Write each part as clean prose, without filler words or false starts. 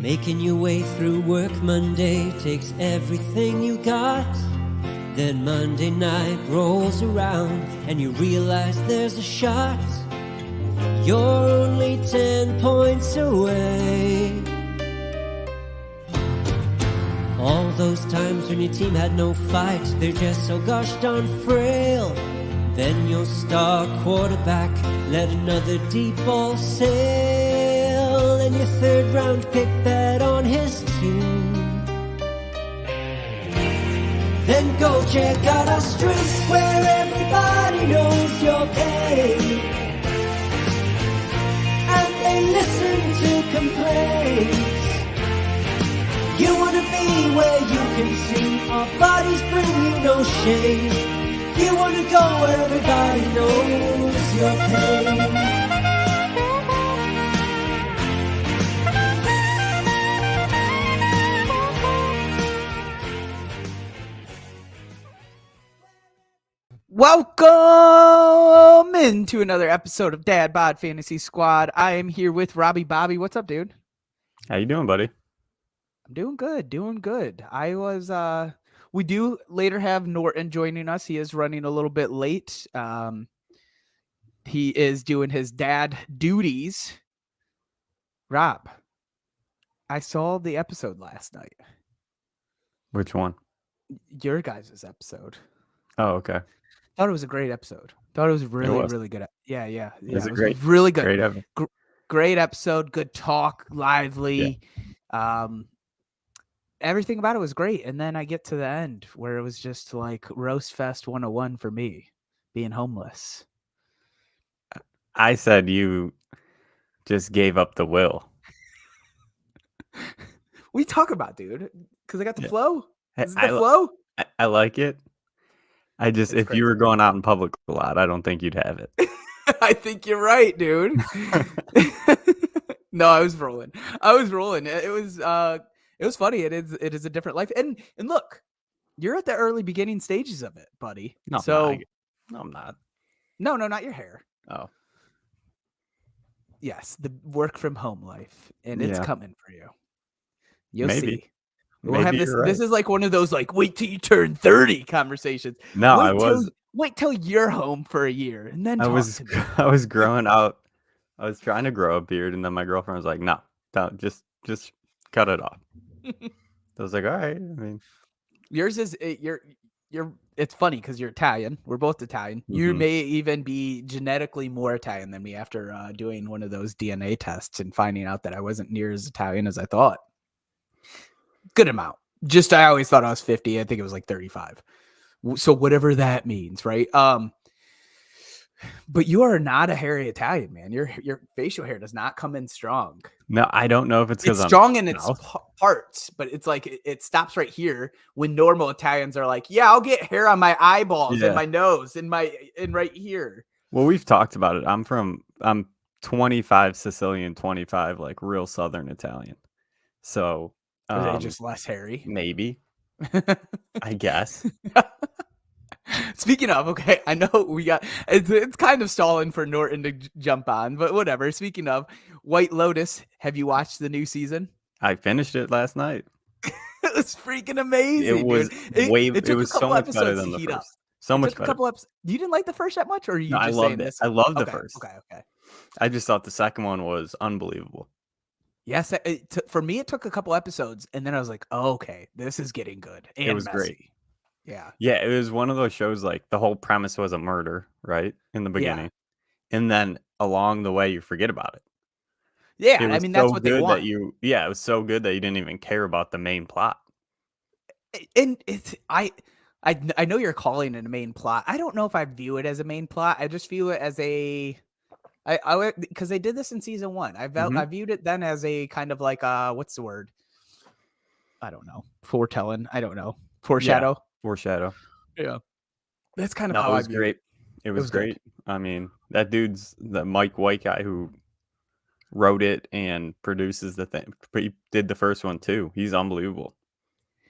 Making your way through work Monday takes everything you got. Then Monday night rolls around and you realize there's a shot. You're only 10 points away. All those times when your team had no fight, they're just so gosh darn frail. Then your star quarterback let another deep ball sail, and your third round pick bet on his team. Then go check out our streets where everybody knows your game, and they listen to complaints. You wanna be where you can see our bodies bring you no shame. You wanna go where everybody knows your pain. Welcome into another episode of Dad Bod Fantasy Squad. I am here with Robbie. Bobby, what's up, dude? How you doing, buddy? I'm doing good. We do later have Norton joining us. He is running a little bit late. He is doing his dad duties. Rob, I saw the episode last night. Which one? Your guys' episode. Oh, okay. Thought it was a great episode. Thought it was really good. Yeah. It was really good. Great episode. Good talk. Lively. Yeah. Everything about it was great. And then I get to the end where it was just like Roast Fest 101 for me, being homeless. I said you just gave up the will. What you talk about, dude? Because I got the flow. Is it the flow? I like it. If you were going out in public a lot, I don't think you'd have it. I think you're right, dude. No, I was rolling. It was funny. It is a different life. And look, you're at the early beginning stages of it, buddy. No, I'm not. No, not your hair. Oh. Yes, the work from home life. And it's coming for you. You'll Maybe. see. We'll have this. Right. This is like one of those like wait till you turn 30 conversations. No, wait till you're home for a year and then I was growing out. I was trying to grow a beard, and then my girlfriend was like, "No, don't, just cut it off." I was like, "All right." I mean, yours is you're. It's funny because you're Italian. We're both Italian. Mm-hmm. You may even be genetically more Italian than me after doing one of those DNA tests and finding out that I wasn't near as Italian as I thought. Good amount. Just I always thought I was 50. I think it was like 35. So whatever that means, right? But you are not a hairy Italian, man. Your facial hair does not come in strong. No, I don't know if it's because it's strong in its parts, but it's like it stops right here. When normal Italians are like, "Yeah, I'll get hair on my eyeballs and my nose and right here." Well, we've talked about it. I'm 25 Sicilian, 25 like real Southern Italian. So. Are they just less hairy? Maybe. I guess. Speaking of, okay, I know we got it's kind of stalling for Norton to jump on, but whatever. Speaking of White Lotus, have you watched the new season? I finished it last night. It was freaking amazing. It was it was so much better than the first. So much better. A couple episodes. You didn't like the first that much, or you? No, just I loved saying it. This? I loved the first. Okay. I just thought the second one was unbelievable. Yes, for me, it took a couple episodes, and then I was like, oh, okay, this is getting good. And it was messy. Great. Yeah. Yeah, it was one of those shows like the whole premise was a murder, right? In the beginning. Yeah. And then along the way, you forget about it. Yeah, I mean, that's what they want. It was so good that you didn't even care about the main plot. And I know you're calling it a main plot. I don't know if I view it as a main plot. I just view it as I because they did this in season 1. I viewed it then as a kind of like what's the word? I don't know. Foretelling. I don't know. Foreshadow. Yeah, foreshadow. Yeah. That's kind of how it was great. It was great. Good. I mean, that dude's the Mike White guy who wrote it and produces the thing. He did the first one too. He's unbelievable.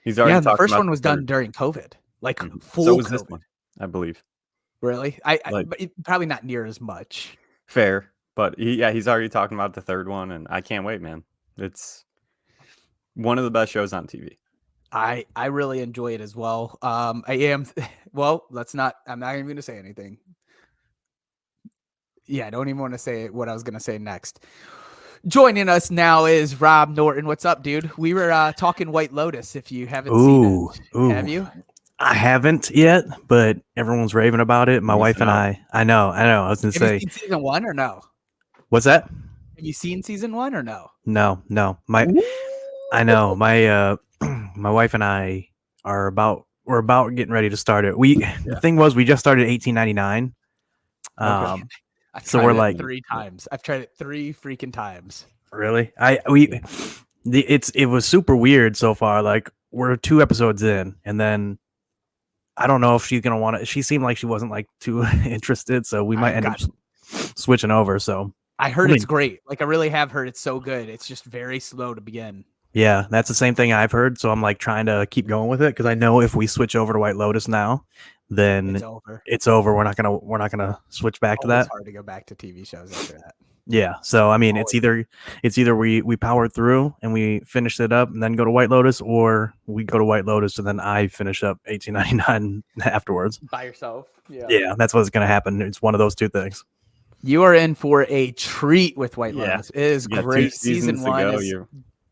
He's already the first one was done during COVID. Like full so was COVID. This one, I believe. Really? But probably not near as much. Fair, but he's already talking about the third one, and I can't wait, man. It's one of the best shows on TV. I really enjoy it as well. I am well, I'm not even going to say anything. Yeah, I don't even want to say what I was going to say next. Joining us now is Rob Norton. What's up, dude? We were talking White Lotus. If you haven't seen it, have you? I haven't yet, but everyone's raving about it. My wife and I know. I was going to say. Have you seen season 1 or no? What's that? Have you seen season 1 or no? No. I know. My my wife and I we're about getting ready to start it. The thing was, we just started 1899. Okay. So we're like 3 times. I've tried it 3 freaking times. Really? It was super weird so far. Like, we're 2 episodes in, and then I don't know if she's gonna want to. She seemed like she wasn't like too interested, so we might end up switching over. So I heard it's great. Like, I really have heard it's so good. It's just very slow to begin. Yeah, that's the same thing I've heard. So I'm like trying to keep going with it because I know if we switch over to White Lotus now, then it's over. We're not gonna switch back to that. It's hard to go back to TV shows after that. Yeah. So I mean, it's either we power through and we finish it up and then go to White Lotus, or we go to White Lotus and then I finish up 1899 afterwards by yourself. Yeah, that's what's gonna happen. It's one of those 2 things. You are in for a treat with White Lotus. It is great. Season 1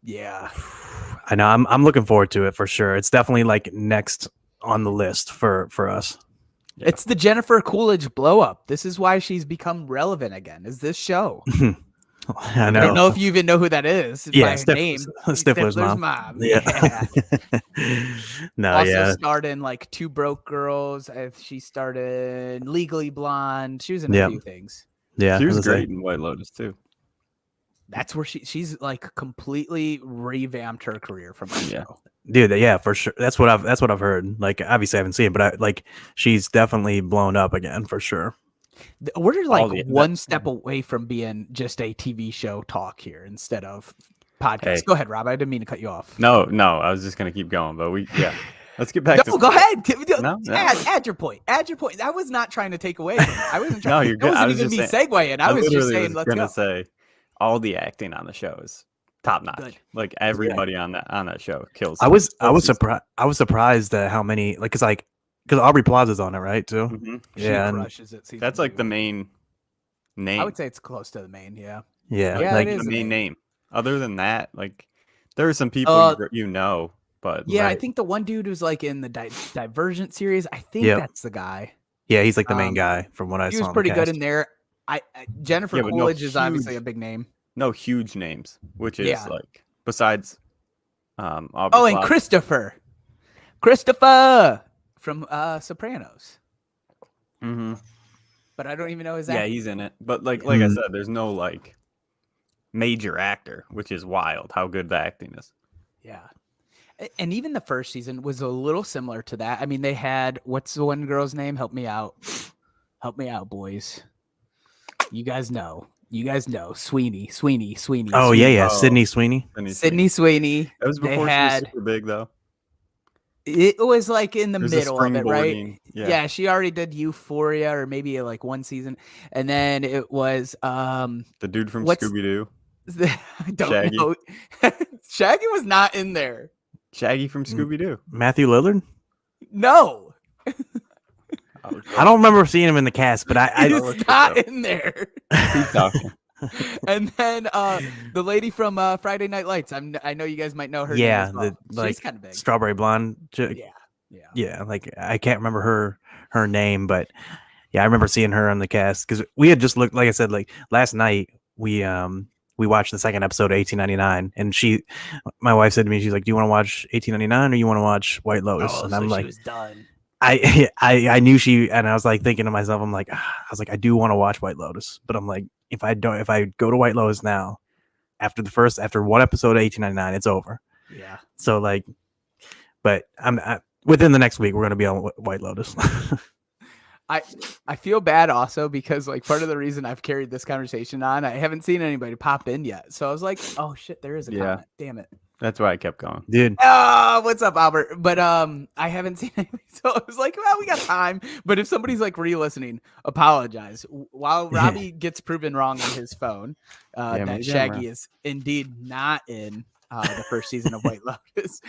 yeah. I know. I'm looking forward to it for sure. It's definitely like next on the list for us. Yeah. It's the Jennifer Coolidge blow up. This is why she's become relevant again. Is this show? I know. I don't know if you even know who that is. Yeah, by her name. Stifler's mom. Yeah. No. Also starred in like 2 Broke Girls. She started Legally Blonde. She was in a few things. Yeah, she was great in White Lotus too. That's where she's like completely revamped her career from that show. Dude, yeah, for sure. That's what I've heard. Like, obviously I haven't seen it, but she's definitely blown up again for sure. We're like one step away from being just a TV show talk here instead of podcast. Hey. Go ahead, Rob. I didn't mean to cut you off. No, I was just gonna keep going, but let's get back to go ahead. No. Add your point. I was not trying to take away from it. I wasn't trying. No, you're good. I wasn't even segueing. I was just saying, let's go. Say all the acting on the show is top notch. Good. Like everybody on that show kills. I was surprised at how many because Aubrey Plaza's on it, right? Too. Mm-hmm. Yeah, crushes it. That's like the main name. I would say it's close to the main. Yeah, like the main name. Other than that, like there are some people but I think the one dude who's like in the Divergent series. I think that's the guy. Yeah, he's like the main guy from what I saw. He was pretty good in there. Jennifer Coolidge is obviously a big name. No huge names, which is like besides Aubrey Plaza. And Christopher from Sopranos. Mm-hmm. But I don't even know his acting. Yeah, he's in it. But like I said, there's no like major actor, which is wild how good the acting is. Yeah. And even the first season was a little similar to that. I mean, they had what's the one girl's name? Help me out, boys. You guys know. Sweeney. Oh, yeah. Sydney Sweeney. Sydney Sweeney. That was before she was super big, though. It was like in the middle of it, right? Yeah, she already did Euphoria or maybe like 1 season. And then it was the dude from Scooby-Doo. I don't know. Shaggy was not in there. Shaggy from Scooby-Doo. Matthew Lillard? No. I don't remember seeing him in the cast, but he's not in there. He's talking. And then the lady from Friday Night Lights. I know you guys might know her. Yeah, name as well. She's kind of big. Strawberry blonde. Yeah. Like I can't remember her name, but yeah, I remember seeing her on the cast because we had just looked. Like I said, like last night we watched the 2nd episode of 1899, and my wife said to me, she's like, "Do you want to watch 1899 or you want to watch White Lotus?" And I'm like, she was done. I knew and I was like thinking to myself, I do want to watch White Lotus, but I'm like, if I go to White Lotus now, after 1 episode of 1899, it's over. Yeah. So like, but within the next week, we're going to be on White Lotus. I feel bad also because like part of the reason I've carried this conversation on, I haven't seen anybody pop in yet. So I was like, oh shit, there is a comment. Damn it. That's why I kept going. Dude. What's up, Albert? But I haven't seen anybody. So I was like, well, we got time. But if somebody's like re-listening, apologize. While Robbie gets proven wrong on his phone, that Shaggy is indeed not in the first season of White Lotus.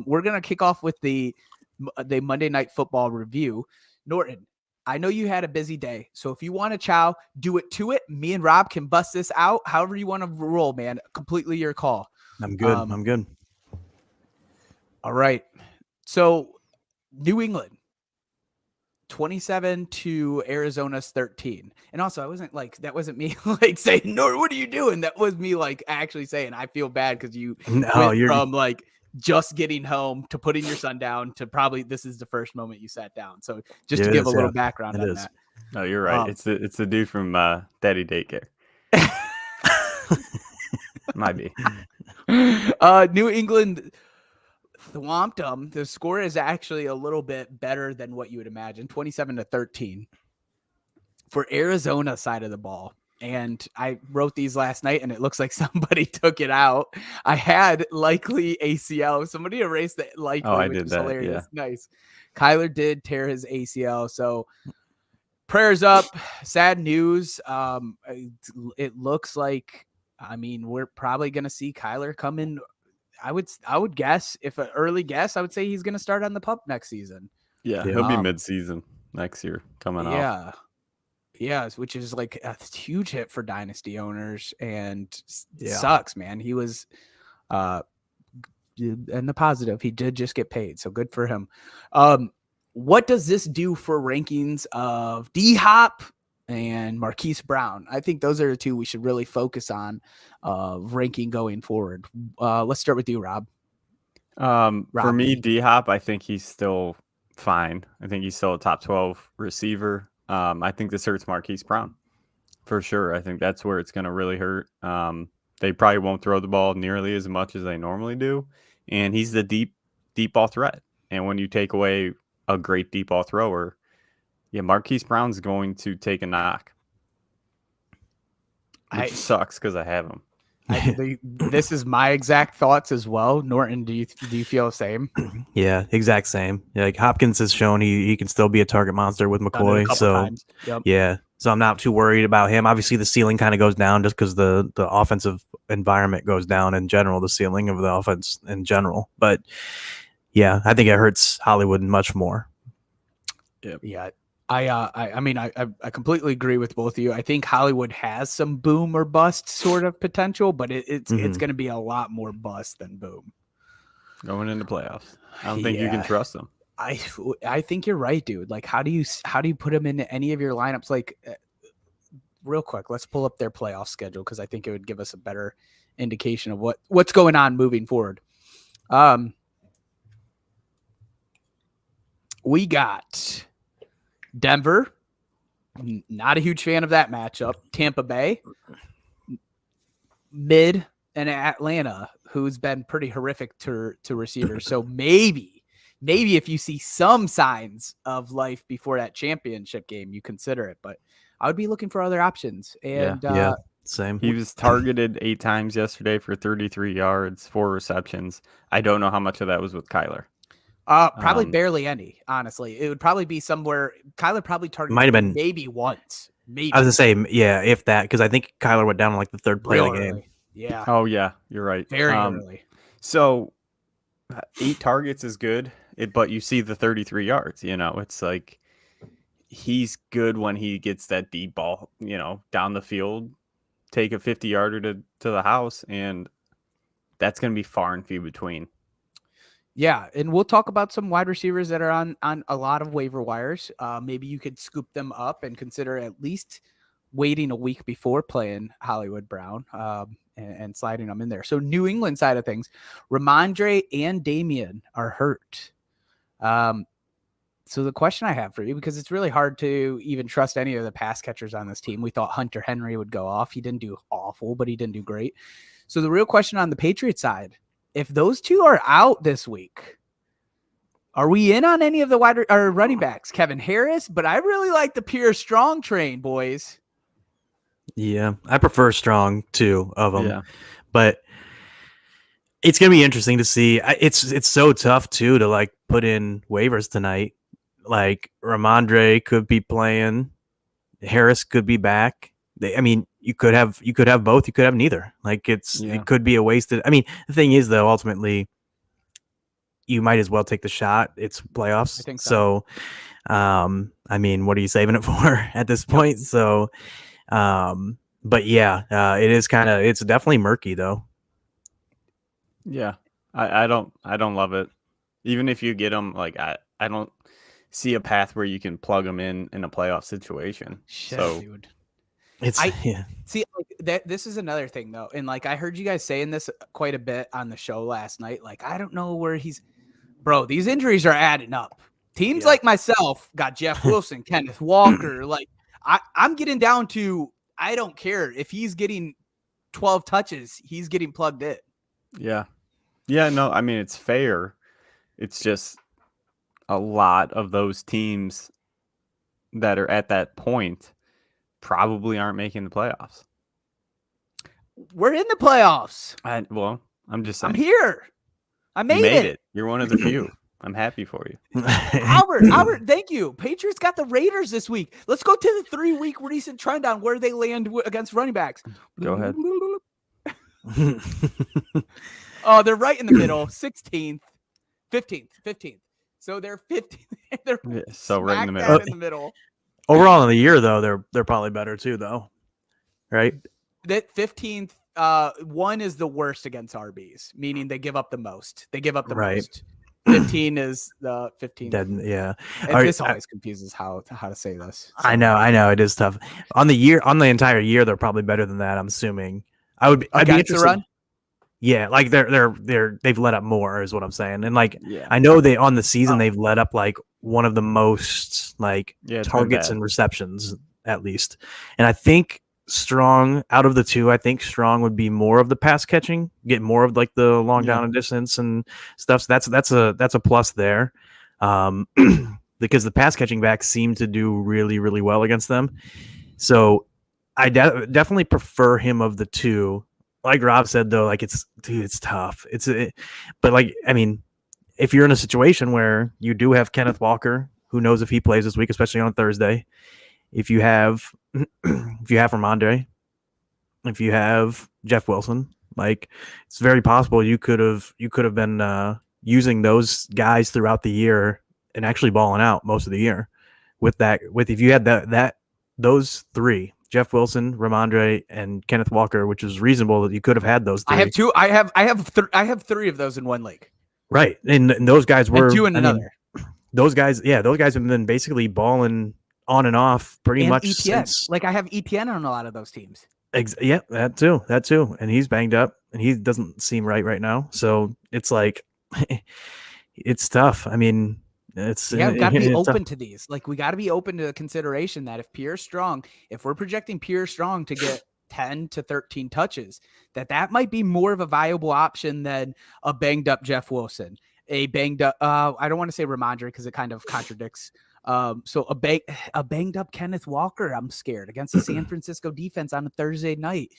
We're gonna kick off with the Monday Night Football review. Norton, I know you had a busy day, so if you want to chow, do it to it. Me and Rob can bust this out however you want to roll, man. Completely your call. I'm good. I'm good. All right. So New England 27 to Arizona's 13. And also, that wasn't me like saying, "No, what are you doing?" That was me like actually saying, I feel bad because you went from like just getting home to putting your son down to probably this is the first moment you sat down. So just to give a little background on that. No, you're right. It's the dude from Daddy Daycare. Might be. New England swamped them. The score is actually a little bit better than what you would imagine. 27 to 13 for Arizona side of the ball. And I wrote these last night, and it looks like somebody took it out. I had likely ACL. Somebody erased the likely, which is hilarious. Yeah. Nice. Kyler did tear his ACL. So prayers up. Sad news. It looks like, we're probably going to see Kyler come in. I would guess, if an early guess, I would say he's going to start on the pup next season. Yeah, he'll be mid-season next year coming off. Yeah, which is like a huge hit for Dynasty owners, and sucks, man. He was in the positive. He did just get paid, so good for him. What does this do for rankings of D-Hop and Marquise Brown? I think those are the two we should really focus on ranking going forward. Let's start with you, Rob. For me, D-Hop, I think he's still fine. I think he's still a top 12 receiver. I think this hurts Marquise Brown for sure. I think that's where it's going to really hurt. They probably won't throw the ball nearly as much as they normally do. And he's the deep ball threat. And when you take away a great deep ball thrower, Marquise Brown's going to take a knock. Which sucks because I have him. This is my exact thoughts as well. Norton, do you feel the same? Yeah, exact same. Like Hopkins has shown he can still be a target monster with McCoy. So yeah, so I'm not too worried about him. Obviously, the ceiling kind of goes down just because the offensive environment goes down in general, the ceiling of the offense in general. But yeah, I think it hurts Hollywood much more. Yeah. I completely agree with both of you. I think Hollywood has some boom or bust sort of potential, but it's going to be a lot more bust than boom going into playoffs. I don't think you can trust them. I think you're right, dude. Like, how do you put them in any of your lineups? Like, real quick, let's pull up their playoff schedule because I think it would give us a better indication of what's going on moving forward. We got Denver, not a huge fan of that matchup. Tampa Bay, mid, and Atlanta, who's been pretty horrific to receivers. So maybe if you see some signs of life before that championship game, you consider it. But I would be looking for other options. And same. He was targeted 8 times yesterday for 33 yards, 4 receptions. I don't know how much of that was with Kyler. Probably barely any, honestly. It would probably be somewhere. Kyler probably targeted might have been maybe once. Maybe. I was gonna say, yeah, if that, because I think Kyler went down on like the third play of the game. Yeah. Oh yeah, you're right. Very early. So 8 targets is good, but you see the 33 yards. It's like he's good when he gets that deep ball, down the field, take a 50-yarder to the house, and that's going to be far and few between. Yeah, and we'll talk about some wide receivers that are on a lot of waiver wires. Maybe you could scoop them up and consider at least waiting a week before playing Hollywood Brown and sliding them in there. So New England side of things, Ramondre and Damian are hurt. So the question I have for you, because it's really hard to even trust any of the pass catchers on this team. We thought Hunter Henry would go off. He didn't do awful, but he didn't do great. So the real question on the Patriots side, if those two are out this week, are we in on any of the running backs? Kevin Harris, but I really like the Pierre Strong train, boys. Yeah, I prefer Strong too of them, but it's gonna be interesting to see. It's so tough too to like put in waivers tonight. Like Ramondre could be playing, Harris could be back. you could have both. You could have neither. Like it could be a wasted. I mean, the thing is though, ultimately, you might as well take the shot. It's playoffs. I think so. I mean, what are you saving it for at this point? Yep. So, but yeah, it's definitely murky though. Yeah, I don't love it. Even if you get them, like I don't see a path where you can plug them in a playoff situation. Dude. See like this is another thing though, and like I heard you guys saying this quite a bit on the show last night. Like I don't know where bro. These injuries are adding up. Teams like myself got Jeff Wilson, Kenneth Walker. Like I'm getting down to I don't care if he's getting 12 touches, he's getting plugged in. Yeah. No, I mean it's fair. It's just a lot of those teams that are at that point probably aren't making the playoffs. We're in the playoffs. I'm just saying. I'm here. I made it. You're one of the few. I'm happy for you. Albert, thank you. Patriots got the Raiders this week. Let's go to the 3-week recent trend on where they land against running backs. Go ahead. Oh, they're right in the middle. 16th, 15th. So they're 15th. They're right in the middle. Overall in the year, though, they're probably better too, though. Right? That 15th, one is the worst against RBs, meaning they give up the most. They give up the most. 15 is the 15th. Yeah. This always confuses how to say this. So. I know it is tough. On the entire year, they're probably better than that. I'm assuming. I'd be interested. The run? Yeah, like they've let up more is what I'm saying. And like I know on the season they've let up like one of the most like targets and receptions at least. And I think Strong out of the two, I think Strong would be more of the pass catching, get more of like the long down and distance and stuff. So that's a plus there. Because the pass catching backs seem to do really, really well against them. So I definitely prefer him of the two. Like Rob said, though, like it's tough. But like, I mean, if you're in a situation where you do have Kenneth Walker, who knows if he plays this week, especially on Thursday, if you have Ramondre, if you have Jeff Wilson, like it's very possible you could have been using those guys throughout the year and actually balling out most of the year with if you had those three. Jeff Wilson, Ramondre, and Kenneth Walker, which is reasonable that you could have had those three. I have two. I have three of those in one league. Right, and those guys were two in another. Those guys have been basically balling on and off pretty much ETN. Since. Like I have ETN on a lot of those teams. Yeah, that too, and he's banged up, and he doesn't seem right now. So it's like, it's tough. I mean. We got to be open to these. Like we got to be open to the consideration that if we're projecting Pierre Strong to get 10 to 13 touches, that might be more of a viable option than a banged up Jeff Wilson, a banged up. I don't want to say Ramondre because it kind of contradicts. So a banged up Kenneth Walker. I'm scared against the San Francisco defense on a Thursday night.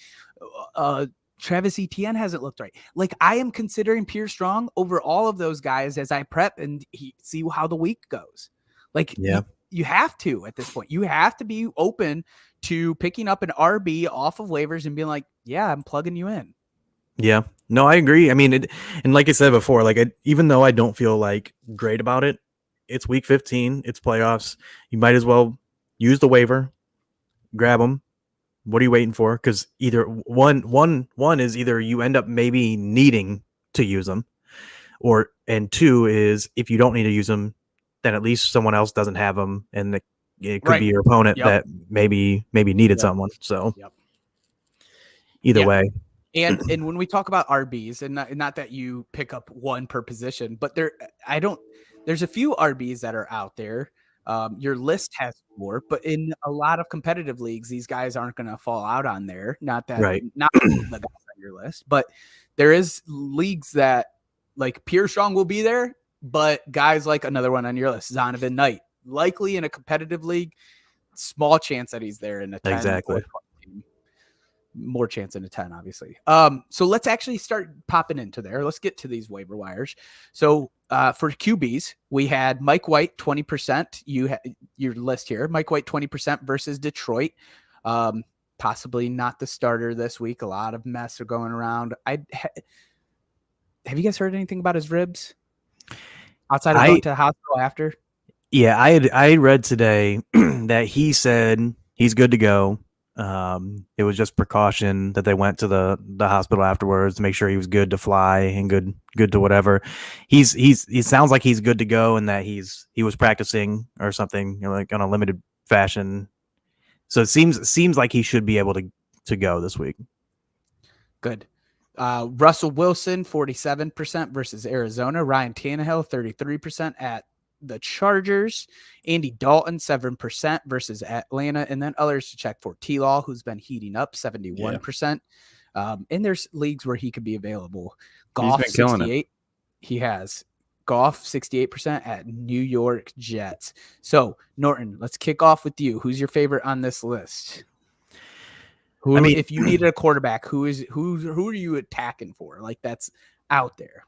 Travis Etienne hasn't looked right. Like I am considering Pierre Strong over all of those guys as I prep and see how the week goes. Like you have to at this point. You have to be open to picking up an RB off of waivers and being like, yeah, I'm plugging you in. Yeah, no, I agree. I mean, and like I said before, like even though I don't feel like great about it, it's week 15, it's playoffs. You might as well use the waiver, grab them. What are you waiting for? Because either one is either you end up maybe needing to use them, and two is if you don't need to use them, then at least someone else doesn't have them, and it could be your opponent that maybe needed someone. So either way. And when we talk about RBs, and not that you pick up one per position, but there's a few RBs that are out there. Your list has more, but in a lot of competitive leagues, these guys aren't going to fall out on there. Not the guys on your list, but there is leagues that like Pierre Strong will be there, but guys like another one on your list, Zonovan Knight, likely in a competitive league, small chance that he's there in a 10. Exactly. More chance in a 10, obviously. So let's actually start popping into there. Let's get to these waiver wires. So for QBs, we had Mike White 20%. You had your list here. Mike White 20% versus Detroit. possibly not the starter this week. A lot of mess are going around. Have you guys heard anything about his ribs outside of going to the hospital after? Yeah, I read today that he said he's good to go. It was just precaution that they went to the hospital afterwards to make sure he was good to fly and good to whatever. He sounds like he's good to go and that he was practicing or something, like on a limited fashion. So it seems like he should be able to go this week. Good. Russell Wilson 47% versus Arizona. Ryan Tannehill 33% at the Chargers. Andy Dalton 7% versus Atlanta, and then others to check for T-Law, who's been heating up 71%. And there's leagues where he could be available. Goff 68. He has Goff 68% at New York Jets. So Norton, let's kick off with you. Who's your favorite on this list? If you needed a quarterback, who are you attacking for? Like that's out there.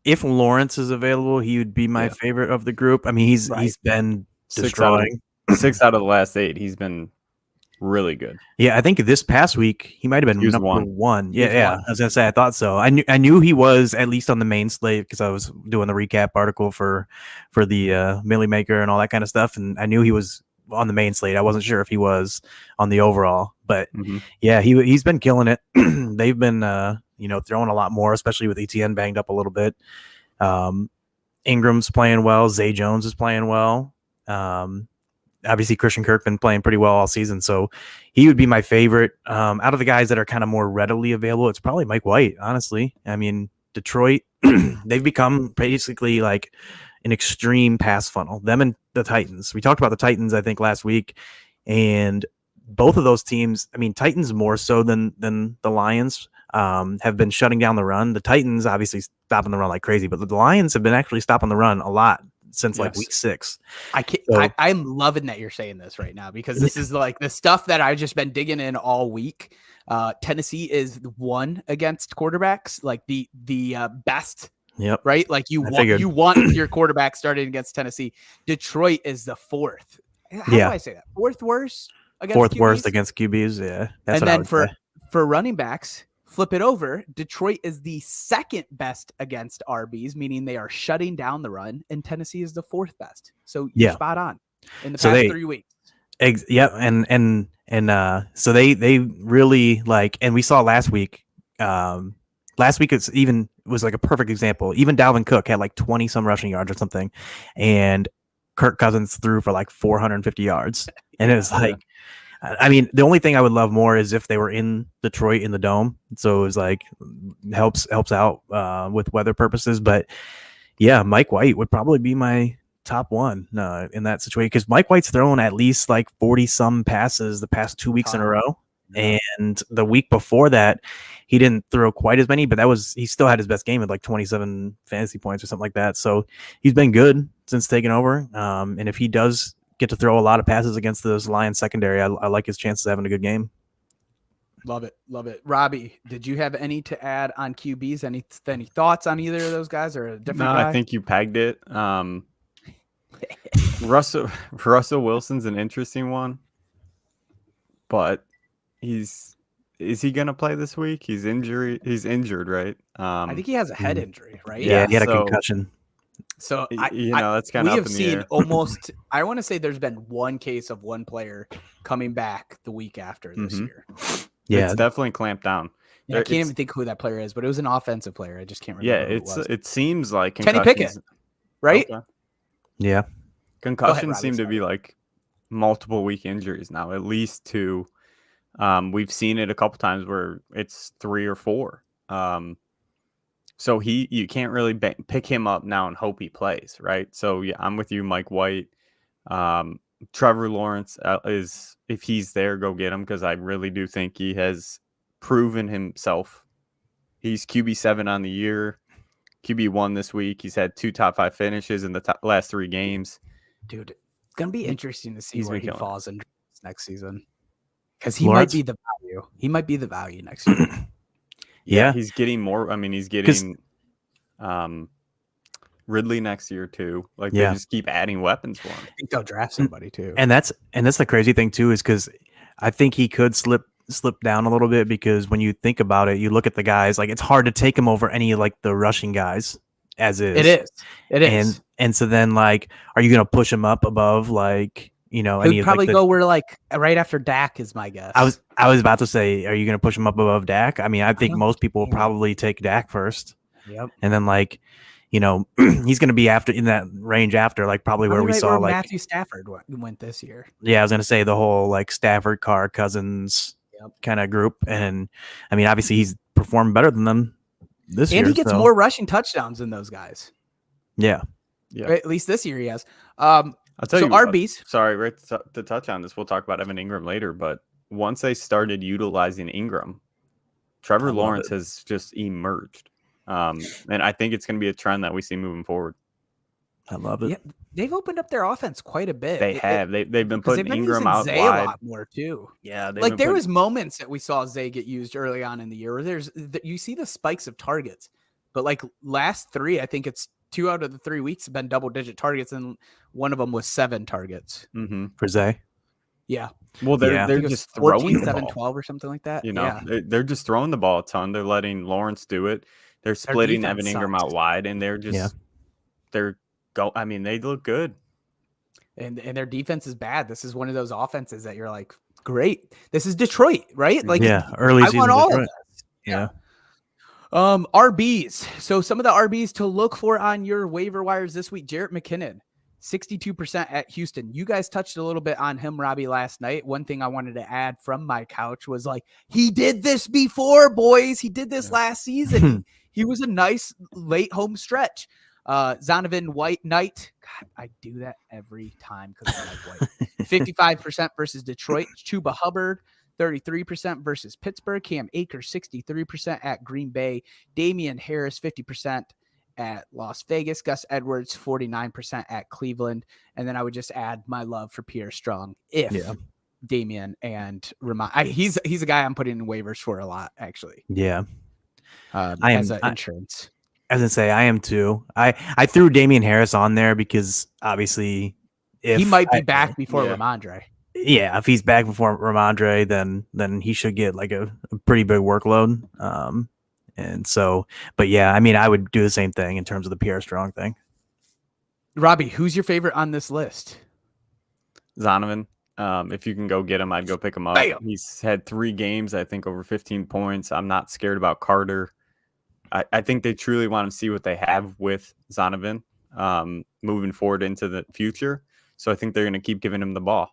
If Lawrence is available, he would be my favorite of the group. I mean, he's been destroying 6 out of the last 8. He's been really good. Yeah, I think this past week he might have been number one. Yeah. I was gonna say I thought so. I knew he was at least on the main slate because I was doing the recap article for the Millie Maker and all that kind of stuff, and I knew he was on the main slate. I wasn't sure if he was on the overall, but yeah, he's been killing it. They've been throwing a lot more, especially with ETN banged up a little bit. Ingram's playing well. Zay Jones is playing well. Obviously Christian Kirk been playing pretty well all season, so he would be my favorite. Out of the guys that are kind of more readily available, it's probably Mike White, honestly. I mean, Detroit, they've become basically like an extreme pass funnel. Them and the Titans. We talked about the Titans, I think, last week, and both of those teams, I mean, Titans more so than the Lions, have been shutting down the run. The Titans obviously stopping the run like crazy, but the Lions have been actually stopping the run a lot since like week 6. I'm loving that you're saying this right now because this is like the stuff that I've just been digging in all week. Tennessee is 1 against quarterbacks, like the best. Yep. Right. Like you want your quarterback starting against Tennessee. Detroit is the 4th. How do I say that? 4th worst against 4th QBs? worst against QBs. Yeah. That's and then for running backs, flip it over. Detroit is the 2nd best against RBs, meaning they are shutting down the run, and Tennessee is the 4th best. So you're spot on in the past 3 weeks. And so they really like, and we saw last week. Last week it was like a perfect example. Even Dalvin Cook had like 20 some rushing yards or something, and Kirk Cousins threw for like 450 yards. And it was like, I mean, the only thing I would love more is if they were in Detroit in the dome. So it was like helps out with weather purposes. But yeah, Mike White would probably be my top one in that situation because Mike White's thrown at least like 40 some passes the past 2 weeks in a row. And the week before that, he didn't throw quite as many, but he still had his best game at like 27 fantasy points or something like that. So he's been good since taking over. And if he does get to throw a lot of passes against those Lions secondary, I like his chances of having a good game. Love it. Robbie, did you have any to add on QBs? Any thoughts on either of those guys or a different guy? I think you pegged it. Russell Wilson's an interesting one, but is he gonna play this week? He's injured, right? I think he has a head injury, right? Yeah, he had a concussion. So that's kind of up in the air. Almost. I want to say there's been one case of one player coming back the week after this year. Yeah, it's definitely clamped down. I can't even think who that player is, but it was an offensive player. I just can't remember. Yeah, it seems like Kenny Pickett, right? Okay. Yeah, concussions seem to be like multiple week injuries now, at least 2. We've seen it a couple times where it's 3 or 4. So you can't really pick him up now and hope he plays, right? So yeah, I'm with you, Mike White. Trevor Lawrence is, if he's there, go get him because I really do think he has proven himself. He's QB7 on the year, QB1 this week. He's had 2 top 5 finishes in the last 3 games. Dude, it's gonna be interesting to see where he falls in next season. Because he Lawrence? might be the value. He might be the value next year. Yeah, he's getting more. I mean, he's getting Ridley next year too. Like they just keep adding weapons for him. I think they'll draft somebody too. And that's the crazy thing too, is because I think he could slip slipped down a little bit because when you think about it, you look at the guys, like it's hard to take him over any like the rushing guys as is. It is. And so then like, are you going to push him up above like, you know, any He'd of probably like go where like right after Dak is my guess. I was about to say, are you going to push him up above Dak? I mean, I think most people will Yeah. probably take Dak first. Yep. And then like, you know, he's going to be after in that range after like probably where we saw where like Matthew Stafford went this year. Yeah, I was going to say the whole like Stafford, Carr, Cousins kind of group. And I mean, obviously he's performed better than them this year. And he gets more rushing touchdowns than those guys. Yeah. Yeah. Right, at least this year he has. I'll tell you, RBs. Sorry, right to touch on this. We'll talk about Evan Ingram later, but once they started utilizing Ingram, Trevor Lawrence has just emerged. And I think it's going to be a trend that we see moving forward. I love it. Yeah, they've opened up their offense quite a bit. They have. They've been putting Ingram out Zay wide a lot more too. Yeah, like there was moments that we saw Zay get used early on in the year where you see the spikes of targets, but like last 3, I think it's 2 out of the 3 weeks have been double-digit targets, and one of them was 7 targets for Zay. Yeah. Well, they're just 14, throwing 7, the ball. 12 or something like that. You know, they're just throwing the ball a ton. They're letting Lawrence do it. They're splitting Evan Ingram out wide, and they're just I mean, they look good. And their defense is bad. This is one of those offenses that you're like, great. This is Detroit, right? Like, early season. I want all of this. Yeah. RBs. So some of the RBs to look for on your waiver wires this week. Jerick McKinnon, 62% at Houston. You guys touched a little bit on him, Robbie, last night. One thing I wanted to add from my couch was like, he did this before, boys. He did this last season. He was a nice late home stretch. Zonovan Knight. God, I do that every time because I like White. 55% versus Detroit. Chuba Hubbard, 33% versus Pittsburgh. Cam Akers, 63% at Green Bay. Damian Harris, 50% at Las Vegas. Gus Edwards, 49% at Cleveland. And then I would just add my love for Pierre Strong if Damian and Ramon. He's a guy I'm putting in waivers for a lot, actually. Yeah. As an insurance. As I say, I am too. I threw Damian Harris on there because obviously if he might be back before Ramondre. Yeah, if he's back before Ramondre, then he should get like a pretty big workload. And so, but yeah, I mean, I would do the same thing in terms of the Pierre Strong thing. Robbie, who's your favorite on this list? Zonovan. If you can go get him, I'd go pick him up. Bam! He's had 3 games, I think, over 15 points. I'm not scared about Carter. I think they truly want to see what they have with Zonovan moving forward into the future. So I think they're going to keep giving him the ball.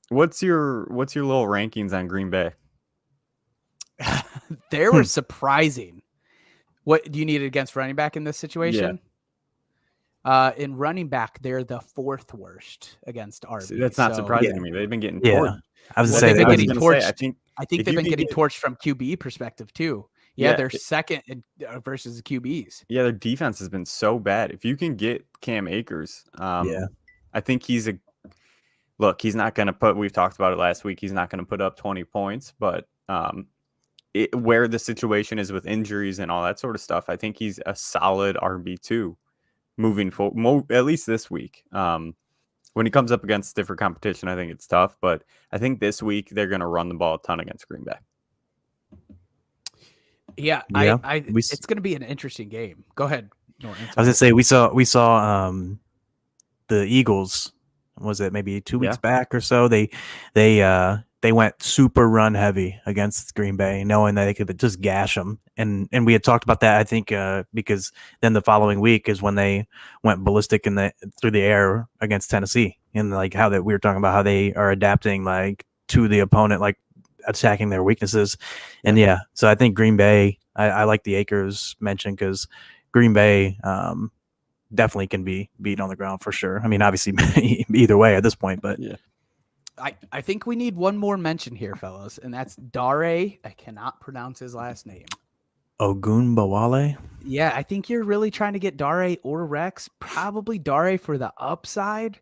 What's your little rankings on Green Bay? They were surprising. What do you need against running back in this situation? In running back, they're the 4th worst against RB. See, that's not surprising to me. They've been getting torched. I was going to say they've been getting torched. I think they've been getting torched from QB perspective too. Yeah, they're second versus the QBs. Yeah, their defense has been so bad. If you can get Cam Akers, I think he's not going to put. We've talked about it last week. He's not going to put up 20 points, but where the situation is with injuries and all that sort of stuff, I think he's a solid RB2 moving forward. At least this week. When he comes up against stiffer competition, I think it's tough. But I think this week they're going to run the ball a ton against Green Bay. Yeah. It's going to be an interesting game. Go ahead, Norton. I was going to say we saw the Eagles. Was it maybe 2 weeks back or so? They went super run heavy against Green Bay, knowing that they could just gash them. And we had talked about that, I think, because then the following week is when they went ballistic through the air against Tennessee, and like how that we were talking about how they are adapting like to the opponent, like attacking their weaknesses. And so I think Green Bay, I like the Akers mention because Green Bay definitely can be beat on the ground for sure. I mean, obviously either way at this point, but I think we need one more mention here, fellas, and that's Dare. I cannot pronounce his last name. Ogunbowale? Yeah, I think you're really trying to get Dare or Rex. Probably Dare for the upside.